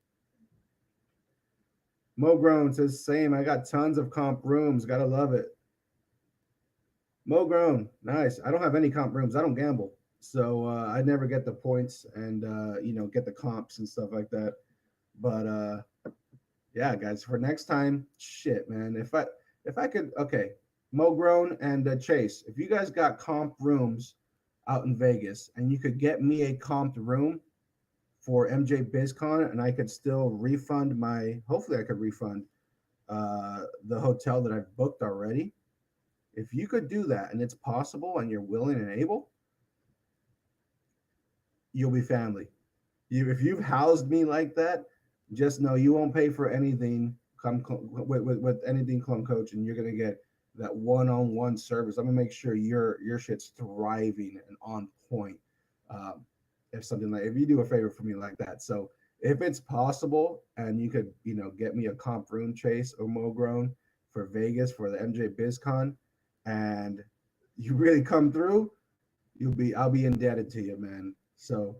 Mo Grown says, same. I got tons of comp rooms. Gotta love it. Mo Grown, nice. I don't have any comp rooms. I don't gamble. So I never get the points and, get the comps and stuff like that. But yeah, guys, for next time, shit, man. If I could, okay, Mo Grown and Chase, if you guys got comp rooms out in Vegas and you could get me a comped room for MJ BizCon, and I could still refund hopefully I could refund the hotel that I've booked already. If you could do that and it's possible and you're willing and able, you'll be family. If you've housed me like that, just know you won't pay for anything with anything Clone Coach, and you're gonna get that one-on-one service. I'm gonna make sure your shit's thriving and on point. If you do a favor for me like that. So if it's possible and you could, get me a comp room, Chase or Mo Grown, for Vegas for the MJ BizCon, and you really come through, I'll be indebted to you, man. So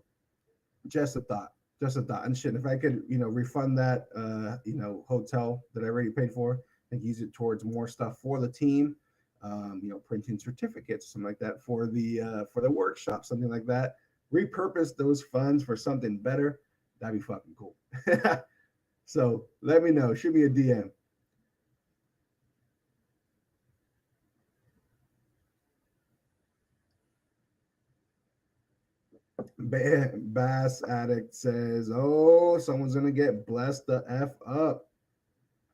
just a thought. And shit, if I could, refund that, hotel that I already paid for and use it towards more stuff for the team, printing certificates, something like that for the workshop, something like that. Repurpose those funds for something better. That'd be fucking cool. So let me know. Shoot me a DM. Bass Addict says, "Oh, someone's gonna get blessed the f up,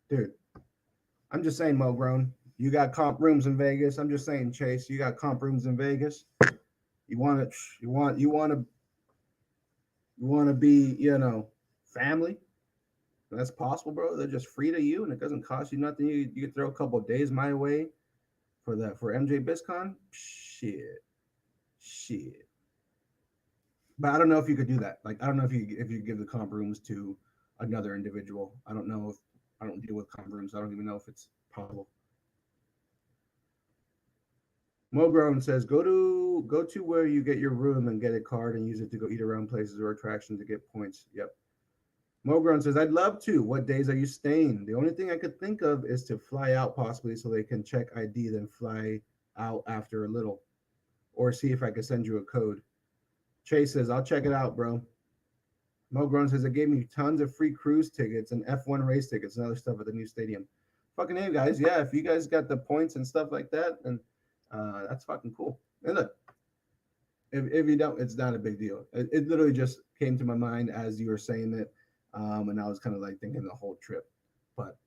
dude." I'm just saying, Mo Grown. You got comp rooms in Vegas. I'm just saying, Chase. You got comp rooms in Vegas. You want to, you want to be, family. That's possible, bro. They're just free to you, and it doesn't cost you nothing. You can throw a couple of days my way for MJ BizCon. Shit. But I don't know if you could do that. Like, I don't know if you give the comp rooms to another individual. I don't know if I don't deal with comp rooms. I don't even know if it's possible. Mo Grown says, go to where you get your room and get a card and use it to go eat around places or attractions to get points. Yep. Mo Grown says, I'd love to. What days are you staying? The only thing I could think of is to fly out possibly so they can check ID, then fly out after a little. Or see if I could send you a code. Chase says, I'll check it out, bro. Mo Grown says, it gave me tons of free cruise tickets and F1 race tickets and other stuff at the new stadium. Fucking hey, guys. Yeah, if you guys got the points and stuff like that, then that's fucking cool. And look, if you don't, it's not a big deal. It literally just came to my mind as you were saying it, and I was kind of like thinking the whole trip. But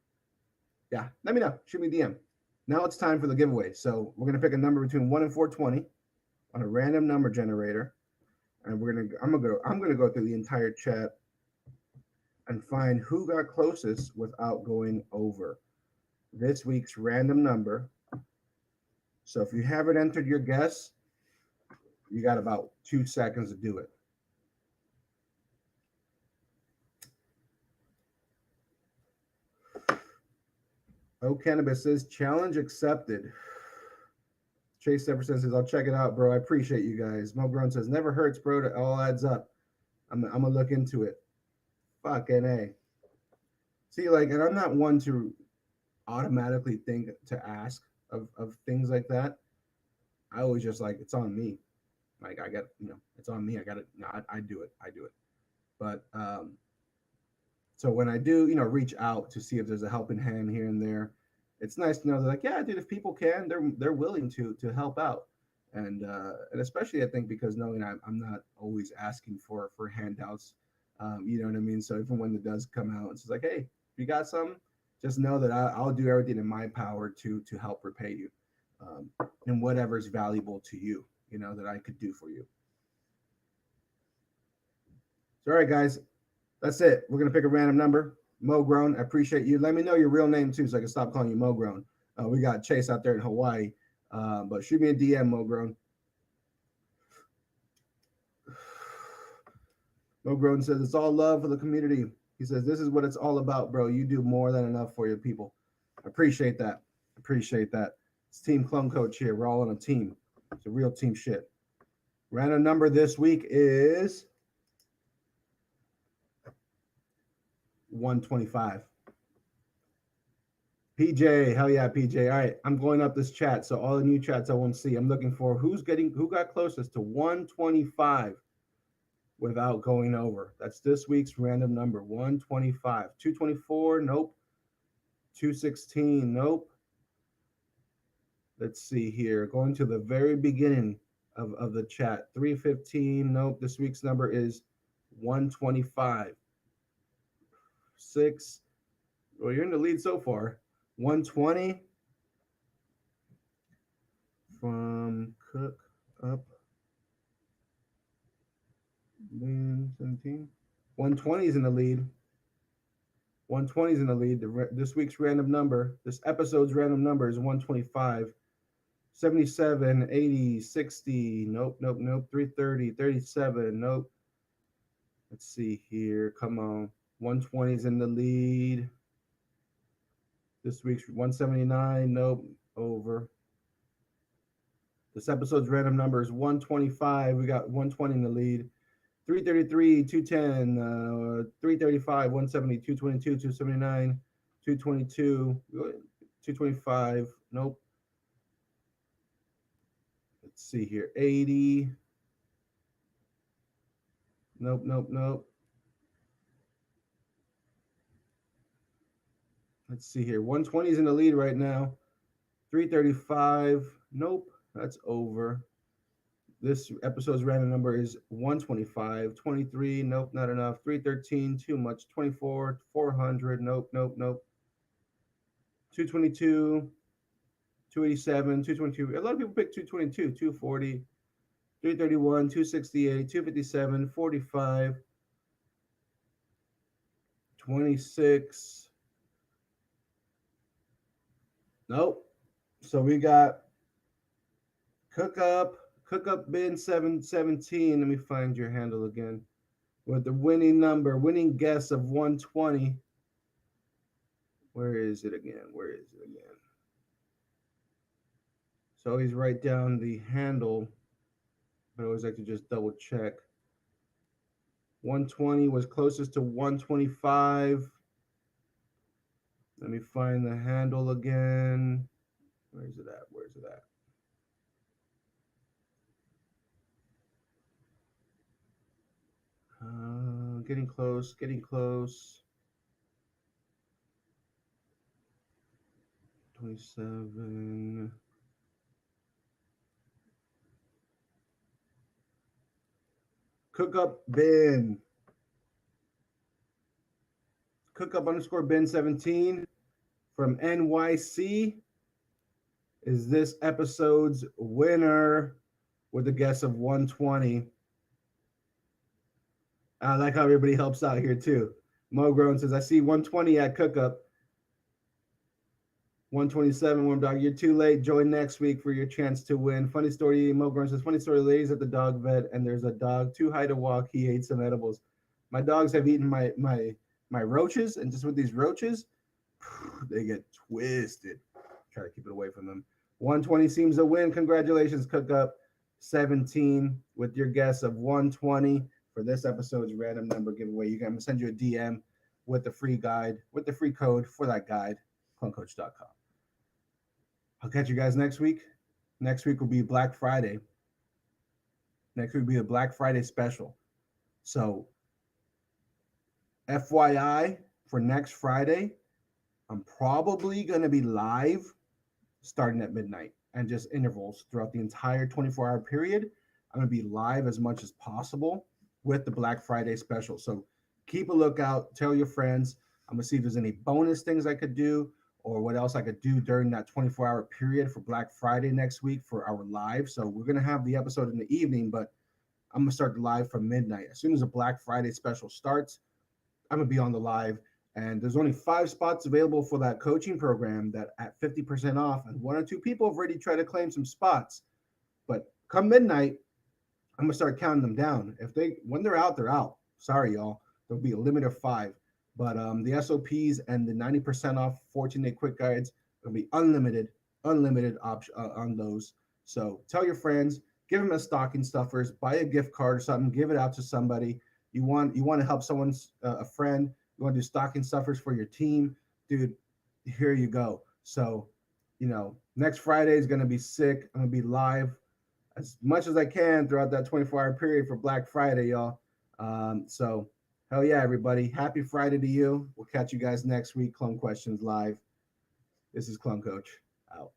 yeah, let me know. Shoot me a DM. Now it's time for the giveaway. So we're gonna pick a number between 1 and 420 on a random number generator, and I'm gonna go through the entire chat and find who got closest without going over this week's random number. So if you haven't entered your guess, you got about 2 seconds to do it. Oh, Cannabis says, challenge accepted. Chase Everson says, I'll check it out, bro. I appreciate you guys. Mo Grown says, never hurts, bro. It all adds up. I'm going to look into it. Fucking A. See, like, and I'm not one to automatically think to ask of things like that. I always just like, it's on me. Like, I got, it's on me. I got it. No, I do it. But, so when I do, reach out to see if there's a helping hand here and there, it's nice to know that, like, yeah, dude, if people can, they're willing to help out, and especially I think because knowing I'm not always asking for handouts, you know what I mean. So even when it does come out, it's just like, hey, if you got some, just know that I'll do everything in my power to help repay you, and whatever's valuable to you, that I could do for you. So all right, guys. That's it. We're gonna pick a random number. Mo Grown, I appreciate you. Let me know your real name too, so I can stop calling you Mo Grown. We got Chase out there in Hawaii, but shoot me a DM, Mo Grown. Mo Grown says it's all love for the community. He says this is what it's all about, bro. You do more than enough for your people. I appreciate that. It's Team Clone Coach here. We're all on a team. It's a real team shit. Random number this week is 125. PJ, hell yeah, PJ. All right, I'm going up this chat, so all the new chats I won't see. I'm looking for who got closest to 125 without going over. That's this week's random number, 125. 224, nope. 216, nope. Let's see here. Going to the very beginning of the chat, 315, nope. This week's number is 125. 6. Well, you're in the lead so far. 120 from Cook up. 17. 120 is in the lead. 120 is in the lead. This week's random number, this episode's random number is 125. 77, 80, 60. Nope. 330, 37. Nope. Let's see here. Come on. 120 is in the lead. This week's 179. Nope. Over. This episode's random number is 125. We got 120 in the lead. 333, 210, 335, 170, 222, 279, 222, 225. Nope. Let's see here. 80. Nope. Let's see here. 120 is in the lead right now. 335. Nope, that's over. This episode's random number is 125. 23. Nope, not enough. 313. Too much. 24. 400. Nope, nope, nope. 222. 287. 222. A lot of people pick 222. 240. 331. 268. 257. 45. 26. Nope. So we got Cook Up bin 717. Let me find your handle again. With the winning number, winning guess of 120. Where is it again? Where is it again? So always write down the handle, but I always like to just double check. 120 was closest to 125. Let me find the handle again. Where's it at? Where's it at? Getting close, getting close. 27. Cook Up bin. Cook Up underscore bin 17 from NYC is this episode's winner with a guess of 120. I like how everybody helps out here too. Mo Grown says, I see 120 at Cook Up. 127, Warm Dog, you're too late. Join next week for your chance to win. Funny story, Mo Grown says, funny story, ladies at the dog vet, and there's a dog too high to walk. He ate some edibles. My dogs have eaten my roaches, and just with these roaches, they get twisted. Try to keep it away from them. 120 seems a win. Congratulations, Cook Up 17 with your guess of 120 for this episode's random number giveaway. I'm going to send you a DM with the free guide, with the free code for that guide, clonecoach.com. I'll catch you guys next week. Next week will be Black Friday. Next week will be a Black Friday special. So, FYI, for next Friday, I'm probably going to be live starting at midnight and just intervals throughout the entire 24-hour period. I'm going to be live as much as possible with the Black Friday special. So keep a lookout. Tell your friends. I'm going to see if there's any bonus things I could do or what else I could do during that 24-hour period for Black Friday next week for our live. So we're going to have the episode in the evening, but I'm going to start the live from midnight. As soon as the Black Friday special starts, I'm going to be on the live. And there's only 5 spots available for that coaching program that at 50% off. And 1 or 2 people have already tried to claim some spots. But come midnight, I'm going to start counting them down. When they're out, they're out. Sorry, y'all. There'll be a limit of 5. But the SOPs and the 90% off 14-day quick guides will be unlimited option on those. So tell your friends, give them a stocking stuffers, buy a gift card or something, give it out to somebody. You want to help someone's a friend. You want to do stocking stuffers for your team, dude. Here you go. So, next Friday is going to be sick. I'm going to be live as much as I can throughout that 24-hour period for Black Friday, y'all. So, hell yeah, everybody. Happy Friday to you. We'll catch you guys next week. Clone Questions Live. This is Clone Coach out.